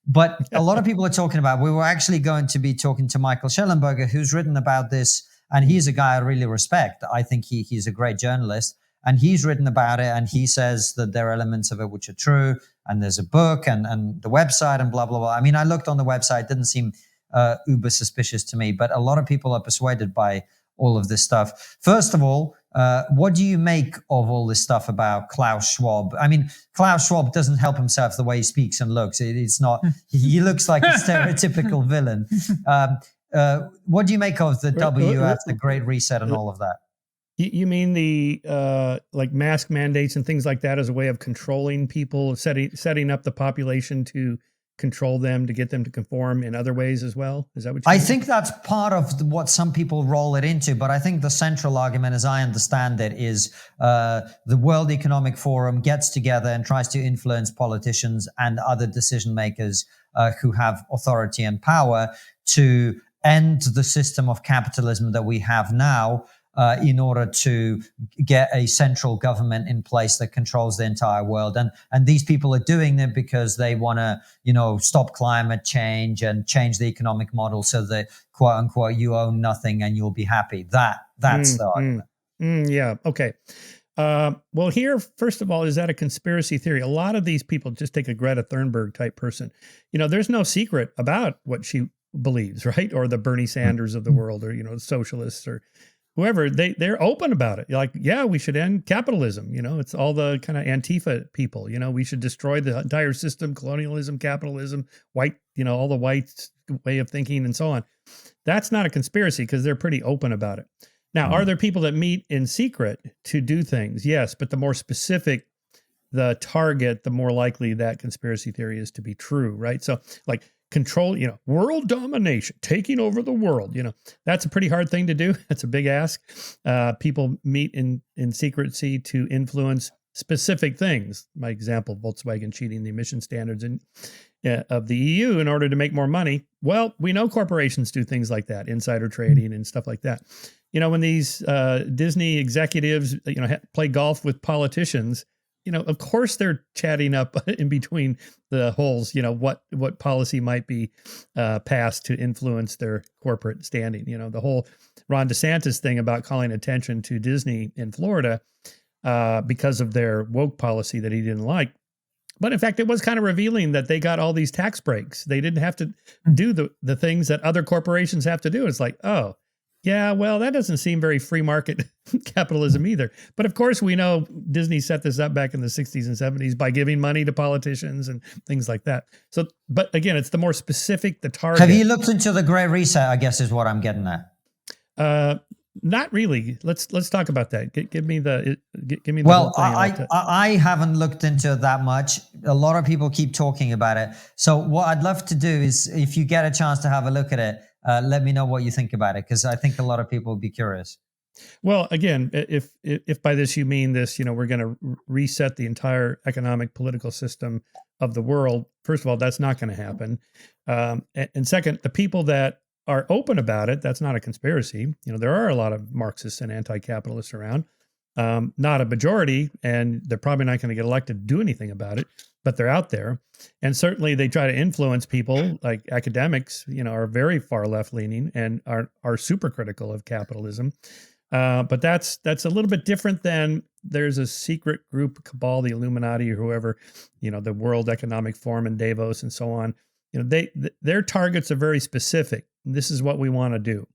But a lot of people are talking about, we were actually going to be talking to Michael Schellenberger, who's written about this. And he's a guy I really respect. I think he's a great journalist. And he's written about it. And he says that there are elements of it which are true. And there's a book and the website and blah, blah, blah. I mean, I looked on the website. It didn't seem uber suspicious to me. But a lot of people are persuaded by all of this stuff. First of all, what do you make of all this stuff about Klaus Schwab? I mean, Klaus Schwab doesn't help himself the way he speaks and looks. It's not, he looks like a stereotypical villain. What do you make of the WF, the Great Reset, and all of that? You mean the like mask mandates and things like that as a way of controlling people, setting up the population to control them, to get them to conform in other ways as well? Is that what you mean? I think that's part of what some people roll it into, but I think the central argument, as I understand it, is the World Economic Forum gets together and tries to influence politicians and other decision makers who have authority and power to end the system of capitalism that we have now in order to get a central government in place that controls the entire world. And these people are doing it because they want to, stop climate change and change the economic model so that, quote unquote, you own nothing and you'll be happy. That's the argument. Yeah. Okay. Well, here, first of all, is that a conspiracy theory? A lot of these people, just take a Greta Thunberg type person, there's no secret about what she believes, right? Or the Bernie Sanders of the world, or, socialists or whoever, they're open about it. You're like, yeah, we should end capitalism. It's all the kind of Antifa people, we should destroy the entire system, colonialism, capitalism, white, all the white way of thinking and so on. That's not a conspiracy because they're pretty open about it. Now, are there people that meet in secret to do things? Yes, but the more specific the target, the more likely that conspiracy theory is to be true, right? So like control, world domination, taking over the world, that's a pretty hard thing to do. That's a big ask. People meet in secrecy to influence specific things. My example, Volkswagen cheating the emission standards of the EU in order to make more money. Well, we know corporations do things like that, insider trading and stuff like that. When these Disney executives, play golf with politicians, of course they're chatting up in between the holes, what policy might be passed to influence their corporate standing. The whole Ron DeSantis thing about calling attention to Disney in Florida because of their woke policy that he didn't like. But in fact, it was kind of revealing that they got all these tax breaks. They didn't have to do the things that other corporations have to do. It's like, oh, yeah, well, that doesn't seem very free market capitalism either. But of course, we know Disney set this up back in the 60s and 70s by giving money to politicians and things like that. So, but again, it's the more specific, the target. Have you looked into the Great Reset, I guess is what I'm getting at? Not really. Let's talk about that. Give me the Well, whole thing. I haven't looked into it that much. A lot of people keep talking about it. So what I'd love to do is, if you get a chance to have a look at it, let me know what you think about it, because I think a lot of people would be curious. Well, again, if by this you mean this, we're going to reset the entire economic political system of the world. First of all, that's not going to happen. And second, the people that are open about it, that's not a conspiracy. There are a lot of Marxists and anti-capitalists around, not a majority, and they're probably not going to get elected to do anything about it, but they're out there. And certainly they try to influence people, like academics, are very far left leaning and are super critical of capitalism. But that's a little bit different than there's a secret group, cabal, the Illuminati or whoever, the World Economic Forum in Davos and so on. Their targets are very specific. This is what we want to do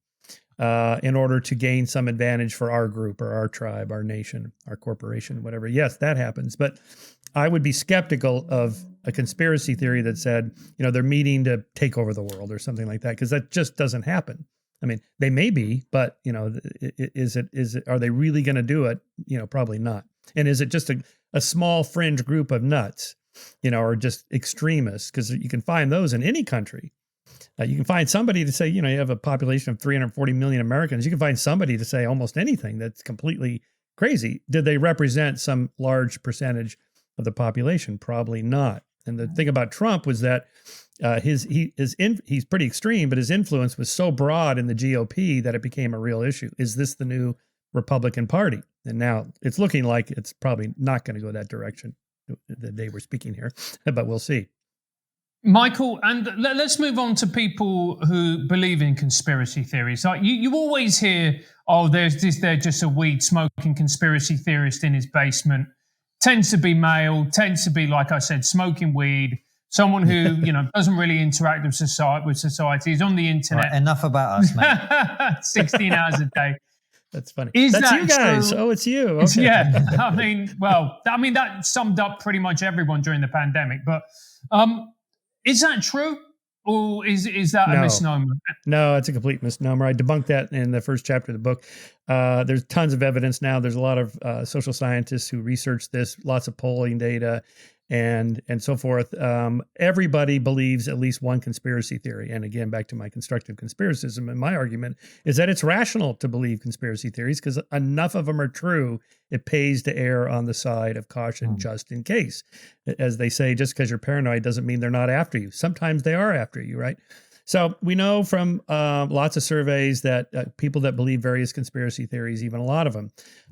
in order to gain some advantage for our group or our tribe, our nation, our corporation, whatever. Yes, that happens. But I would be skeptical of a conspiracy theory that said, they're meeting to take over the world or something like that, because that just doesn't happen. I mean, they may be, but is it? Are they really going to do it? Probably not. And is it just a small fringe group of nuts, or just extremists? Because you can find those in any country. You can find somebody to say, you have a population of 340 million Americans. You can find somebody to say almost anything that's completely crazy. Did they represent some large percentage of the population? Probably not. And the thing about Trump was that he's pretty extreme, but his influence was so broad in the GOP that it became a real issue. Is this the new Republican Party? And now it's looking like it's probably not going to go that direction the day we're speaking here, but we'll see. Michael, and let's move on to people who believe in conspiracy theories. Like you always hear, oh, there's just a weed smoking conspiracy theorist in his basement. Tends to be male, tends to be, like I said, smoking weed. Someone who doesn't really interact with society. Is on the internet. Right, enough about us, mate. 16 hours a day. That's funny. That's you guys. True? Oh, it's you. Okay. Yeah. That summed up pretty much everyone during the pandemic. But is that true, or is that a misnomer? No, it's a complete misnomer. I debunked that in the first chapter of the book. There's tons of evidence now. There's a lot of social scientists who research this, lots of polling data, and so forth. Everybody believes at least one conspiracy theory. And again, back to my constructive conspiracism, and my argument is that it's rational to believe conspiracy theories because enough of them are true. It pays to err on the side of caution just in case. As they say, just because you're paranoid doesn't mean they're not after you. Sometimes they are after you, right? So we know from lots of surveys that people that believe various conspiracy theories, even a lot of them,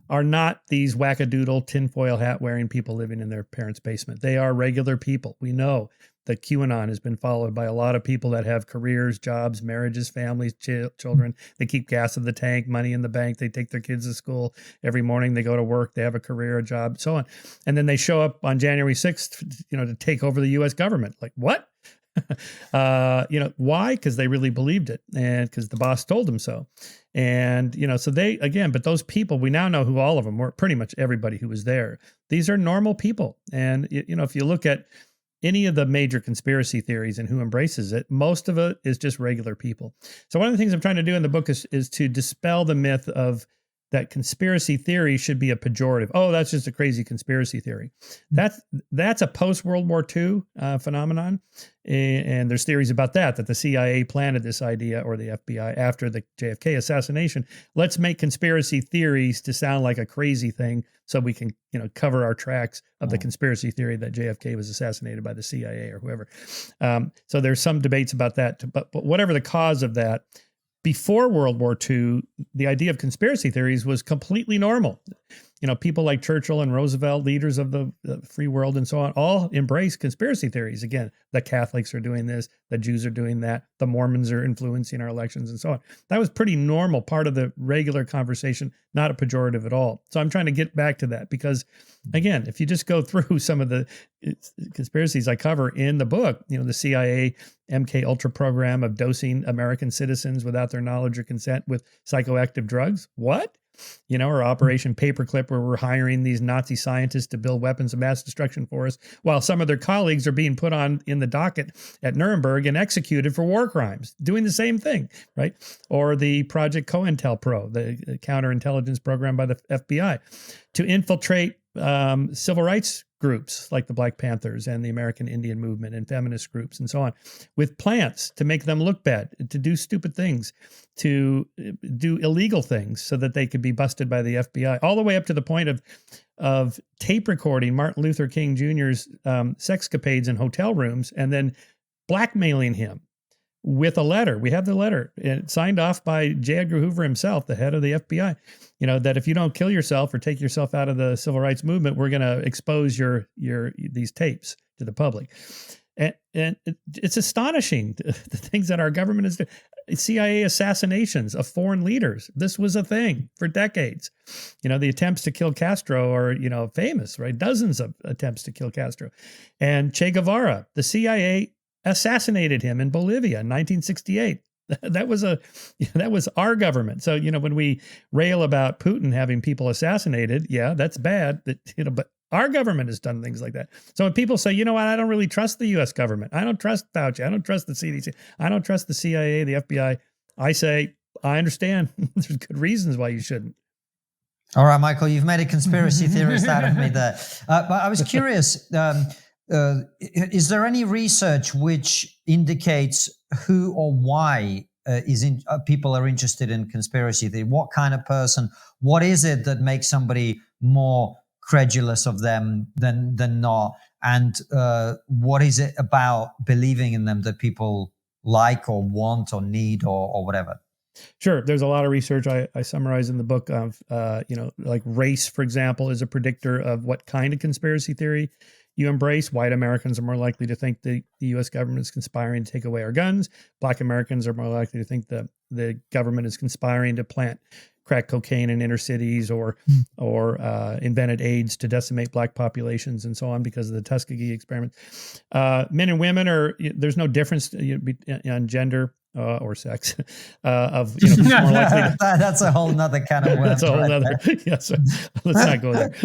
are not these wackadoodle tinfoil hat wearing people living in their parents' basement. They are regular people. We know that QAnon has been followed by a lot of people that have careers, jobs, marriages, families, children. They keep gas in the tank, money in the bank. They take their kids to school every morning. They go to work. They have a career, a job, so on. And then they show up on January 6th, to take over the U.S. government. Like, what? Why? Because they really believed it, and because the boss told them so. And, so but those people, we now know who all of them were, pretty much everybody who was there. These are normal people. And, if you look at any of the major conspiracy theories and who embraces it, most of it is just regular people. So one of the things I'm trying to do in the book is to dispel the myth of that conspiracy theory should be a pejorative. Oh, that's just a crazy conspiracy theory. That's a post-World War II phenomenon. And there's theories about that the CIA planted this idea, or the FBI, after the JFK assassination. Let's make conspiracy theories to sound like a crazy thing so we can, cover our tracks of the conspiracy theory that JFK was assassinated by the CIA or whoever. So there's some debates about that. But whatever the cause of that, before World War II, the idea of conspiracy theories was completely normal. People like Churchill and Roosevelt, leaders of the free world and so on, all embrace conspiracy theories. Again, the Catholics are doing this, the Jews are doing that, the Mormons are influencing our elections and so on. That was pretty normal, part of the regular conversation, not a pejorative at all. So I'm trying to get back to that because, again, if you just go through some of the conspiracies I cover in the book, the CIA MK Ultra program of dosing American citizens without their knowledge or consent with psychoactive drugs. What? Or Operation Paperclip, where we're hiring these Nazi scientists to build weapons of mass destruction for us, while some of their colleagues are being put on in the docket at Nuremberg and executed for war crimes, doing the same thing, right? Or the Project COINTELPRO, the counterintelligence program by the FBI, to infiltrate civil rights groups like the Black Panthers and the American Indian movement and feminist groups and so on, with plants to make them look bad, to do stupid things, to do illegal things so that they could be busted by the FBI, all the way up to the point of tape recording Martin Luther King Jr.'s sexcapades in hotel rooms and then blackmailing him with a letter. We have the letter signed off by J. Edgar Hoover himself, the head of the FBI, that if you don't kill yourself or take yourself out of the civil rights movement, we're going to expose these tapes to the public. And it's astonishing, the things that our government is doing. CIA assassinations of foreign leaders. This was a thing for decades. The attempts to kill Castro are, famous, right? Dozens of attempts to kill Castro. And Che Guevara, the CIA assassinated him in Bolivia in 1968. That was our government. So, when we rail about Putin having people assassinated, yeah, that's bad. But our government has done things like that. So when people say, what, I don't really trust the U.S. government. I don't trust Fauci. I don't trust the CDC. I don't trust the CIA, the FBI. I say, I understand. There's good reasons why you shouldn't. All right, Michael, you've made a conspiracy theorist out of me there. But I was curious, is there any research which indicates who or why people are interested in conspiracy theory? What kind of person? What is it that makes somebody more credulous of them than not? And what is it about believing in them that people like or want or need or whatever? Sure. There's a lot of research I summarize in the book of, like race, for example, is a predictor of what kind of conspiracy theory you embrace. White Americans are more likely to think the U.S. government is conspiring to take away our guns. Black Americans are more likely to think the government is conspiring to plant crack cocaine in inner cities or invented AIDS to decimate black populations and so on because of the Tuskegee experiment. Men and women there's no difference on gender or sex of more likely to, that's a whole nother kind of worms. That's a whole nother. Yes, let's not go there.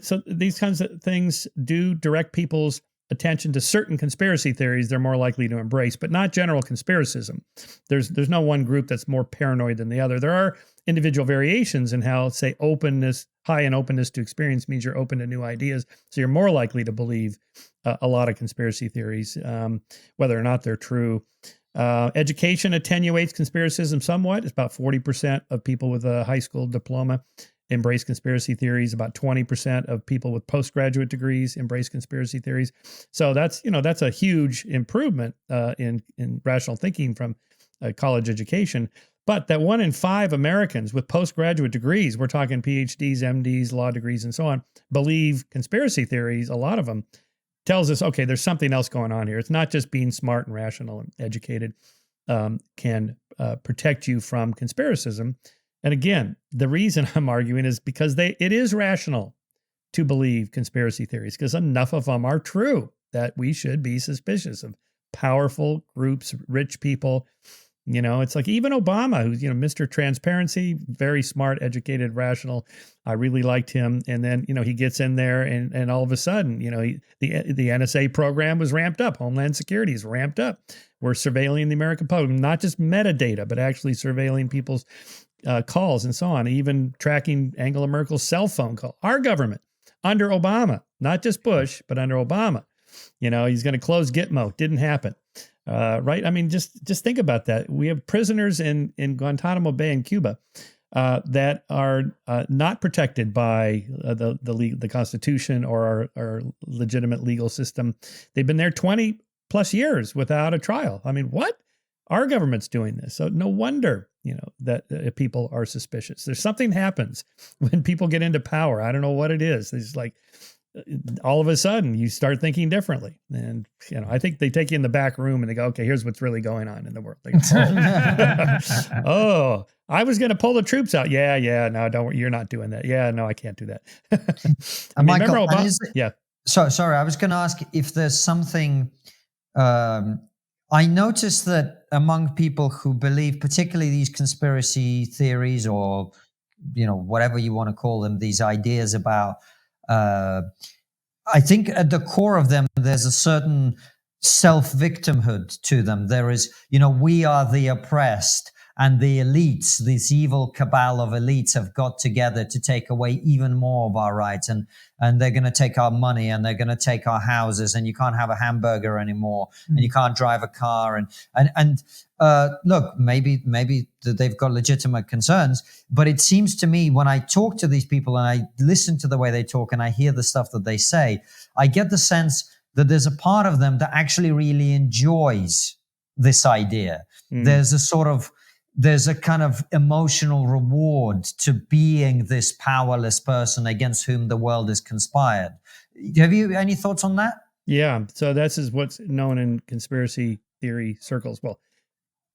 So these kinds of things do direct people's attention to certain conspiracy theories they're more likely to embrace, but not general conspiracism. There's no one group that's more paranoid than the other. There are individual variations in how, say, high in openness to experience means you're open to new ideas. So you're more likely to believe a lot of conspiracy theories, whether or not they're true. Education attenuates conspiracism somewhat. It's about 40% of people with a high school diploma embrace conspiracy theories. About 20% of people with postgraduate degrees embrace conspiracy theories. So that's a huge improvement in rational thinking from college education. But that 1 in 5 Americans with postgraduate degrees, we're talking PhDs, MDs, law degrees, and so on, believe conspiracy theories, a lot of them, tells us, okay, there's something else going on here. It's not just being smart and rational and educated can protect you from conspiracism. And again, the reason I'm arguing is because it is rational to believe conspiracy theories, because enough of them are true that we should be suspicious of powerful groups, rich people. It's like even Obama, who's, Mr. Transparency, very smart, educated, rational. I really liked him. And then, he gets in there and all of a sudden, the NSA program was ramped up. Homeland Security is ramped up. We're surveilling the American public, not just metadata, but actually surveilling people's calls and so on, even tracking Angela Merkel's cell phone call. Our government under Obama, not just Bush, but under Obama. He's going to close Gitmo. Didn't happen. Right? I mean, just think about that. We have prisoners in Guantanamo Bay in Cuba that are not protected by the Constitution or our legitimate legal system. They've been there 20 plus years without a trial. I mean, what? Our government's doing this. So no wonder, that people are suspicious. There's something happens when people get into power. I don't know what it is. It's like all of a sudden you start thinking differently. And, I think they take you in the back room and they go, okay, here's what's really going on in the world. They go, oh, I was going to pull the troops out. Yeah. No, don't worry. You're not doing that. Yeah, no, I can't do that. Michael, yeah. Sorry, I was going to ask if there's something, I noticed that among people who believe, particularly these conspiracy theories or, whatever you want to call them, these ideas about, I think at the core of them, there's a certain self-victimhood to them. There is, we are the oppressed, and the elites, this evil cabal of elites, have got together to take away even more of our rights. And they're going to take our money, and they're going to take our houses, and you can't have a hamburger anymore, and you can't drive a car. And look, maybe they've got legitimate concerns, but it seems to me when I talk to these people and I listen to the way they talk and I hear the stuff that they say, I get the sense that there's a part of them that actually really enjoys this idea. There's a kind of emotional reward to being this powerless person against whom the world is conspired. Have you any thoughts on that? Yeah. So this is what's known in conspiracy theory circles. Well,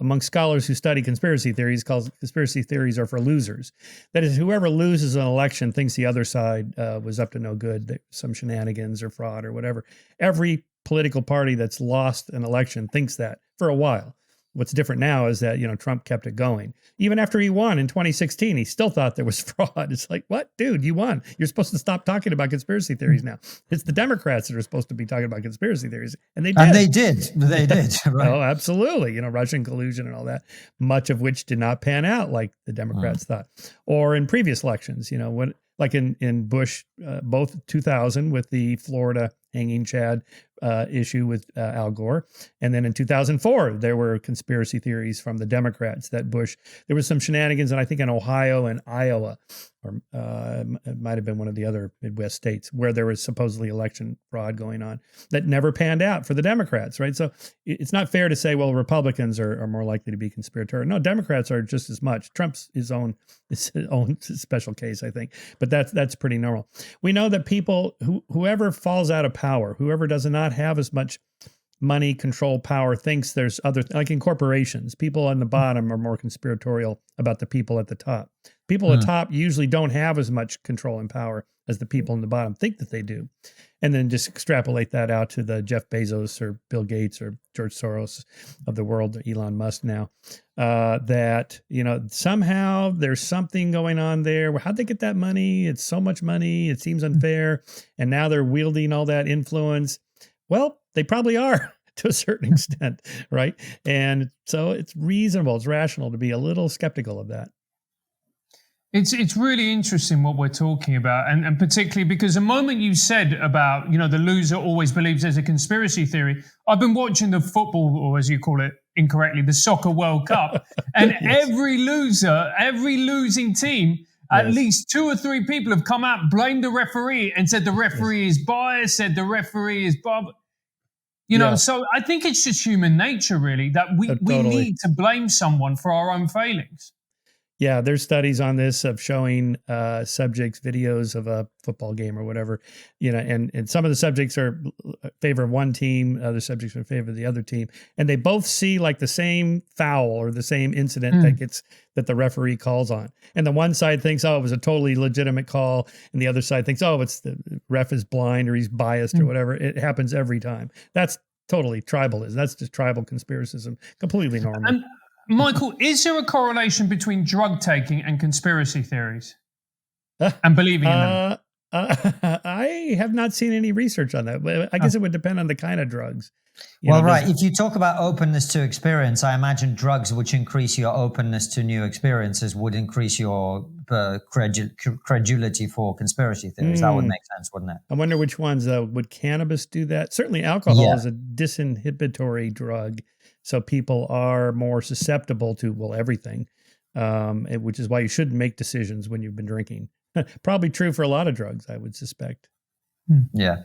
among scholars who study conspiracy theories, called conspiracy theories are for losers. That is, whoever loses an election thinks the other side was up to no good, some shenanigans or fraud or whatever. Every political party that's lost an election thinks that for a while. What's different now is that, Trump kept it going. Even after he won in 2016, he still thought there was fraud. It's like, what? Dude, you won. You're supposed to stop talking about conspiracy theories now. It's the Democrats that are supposed to be talking about conspiracy theories. And they did. And they did. Right. Oh, absolutely. Russian collusion and all that, much of which did not pan out like the Democrats thought. Or in previous elections, like in Bush, both 2000 with the Florida hanging Chad issue with Al Gore. And then in 2004, there were conspiracy theories from the Democrats that Bush, there was some shenanigans, and I think in Ohio and Iowa, or it might have been one of the other Midwest states, where there was supposedly election fraud going on that never panned out for the Democrats, right? So it's not fair to say, well, Republicans are more likely to be conspiratorial. No, Democrats are just as much. Trump's his own special case, I think. But that's pretty normal. We know that people, whoever falls out of power, whoever does not have as much money, control, power, thinks there's other, like in corporations, people on the bottom are more conspiratorial about the people at the top. People at the top usually don't have as much control and power as the people in the bottom think that they do. And then just extrapolate that out to the Jeff Bezos or Bill Gates or George Soros of the world, Elon Musk now, that, somehow there's something going on there. How'd they get that money? It's so much money. It seems unfair. And now they're wielding all that influence. Well, they probably are to a certain extent, right? And so it's reasonable, it's rational to be a little skeptical of that. It's really interesting what we're talking about, and particularly because the moment you said about, the loser always believes there's a conspiracy theory, I've been watching the football, or as you call it incorrectly, the Soccer World Cup, and Yes. every losing team, at least 2 or 3 people have come out, blamed the referee and said the referee is biased, said the referee is so I think it's just human nature, really, that we need to blame someone for our own failings. Yeah, there's studies on this of showing subjects videos of a football game or whatever, and some of the subjects are in favor of one team, other subjects are in favor of the other team, and they both see like the same foul or the same incident that the referee calls on. And the one side thinks, oh, it was a totally legitimate call, and the other side thinks, oh, it's the ref is blind or he's biased or whatever. It happens every time. That's totally tribalism. That's just tribal conspiracism, completely normal. And Michael, is there a correlation between drug taking and conspiracy theories and believing in them? I have not seen any research on that. But I guess it would depend on the kind of drugs. Right. If you talk about openness to experience, I imagine drugs which increase your openness to new experiences would increase your credulity for conspiracy theories. That would make sense, wouldn't it? I wonder which ones, though. Would cannabis do that? Certainly alcohol is a disinhibitory drug. So people are more susceptible to, everything, which is why you shouldn't make decisions when you've been drinking. Probably true for a lot of drugs, I would suspect. Yeah.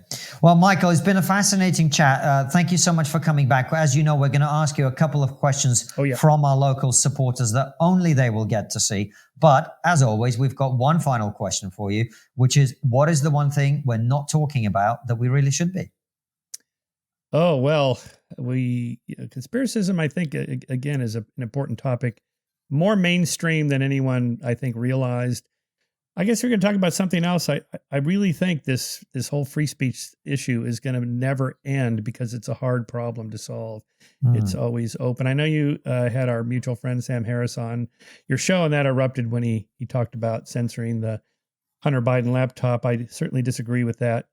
Well, Michael, it's been a fascinating chat. Thank you so much for coming back. As you know, we're going to ask you a couple of questions from our local supporters that only they will get to see. But as always, we've got one final question for you, which is, what is the one thing we're not talking about that we really should be? Oh, well, conspiracism, I think, again, is an important topic, more mainstream than anyone, I think, realized. I guess we're going to talk about something else. I really think this whole free speech issue is going to never end because it's a hard problem to solve. It's always open. I know you had our mutual friend Sam Harris on your show, and that erupted when he talked about censoring the Hunter Biden laptop. I certainly disagree with that.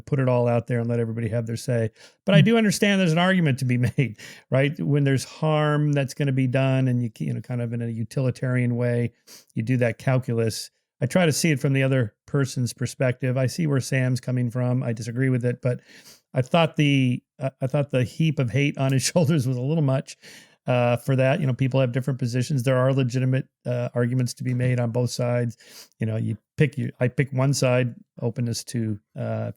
Put it all out there and let everybody have their say. But I do understand there's an argument to be made, right? When there's harm that's going to be done, and you kind of in a utilitarian way, you do that calculus. I try to see it from the other person's perspective. I see where Sam's coming from. I disagree with it, but I thought the heap of hate on his shoulders was a little much for that. People have different positions. There are legitimate arguments to be made on both sides. I pick one side, openness to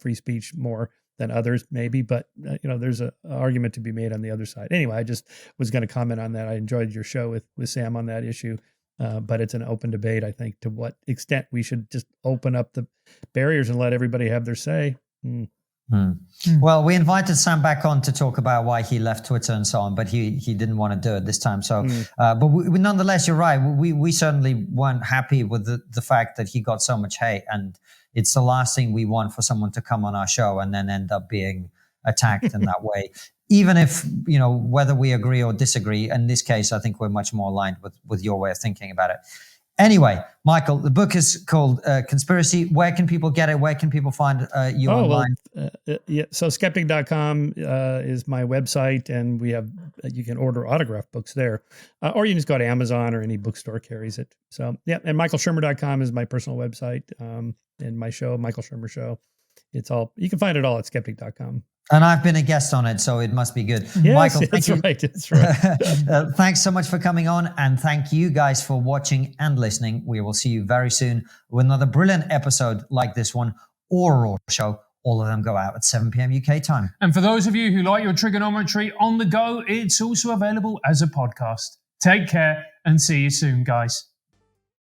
free speech more than others, maybe, but there's an argument to be made on the other side. Anyway, I just was going to comment on that. I enjoyed your show with Sam on that issue. But it's an open debate, I think, to what extent we should just open up the barriers and let everybody have their say. Well, we invited Sam back on to talk about why he left Twitter and so on, but he didn't want to do it this time. So, but we, nonetheless, you're right. We certainly weren't happy with the fact that he got so much hate, and it's the last thing we want for someone to come on our show and then end up being attacked in that way. Even if, whether we agree or disagree, in this case, I think we're much more aligned with your way of thinking about it. Anyway, Michael, the book is called Conspiracy. Where can people get it? Where can people find you online? So skeptic.com is my website, and you can order autographed books there. Or you can just go to Amazon or any bookstore carries it. So, and michaelshermer.com is my personal website, and my show, Michael Shermer Show. You can find it all at skeptic.com. And I've been a guest on it, so it must be good. Yes, Michael, that's right. That's right. Thanks so much for coming on, and thank you guys for watching and listening. We will see you very soon with another brilliant episode like this one, or a Raw show. All of them go out at 7 p.m. UK time. And for those of you who like your TRIGGERnometry on the go, it's also available as a podcast. Take care and see you soon, guys.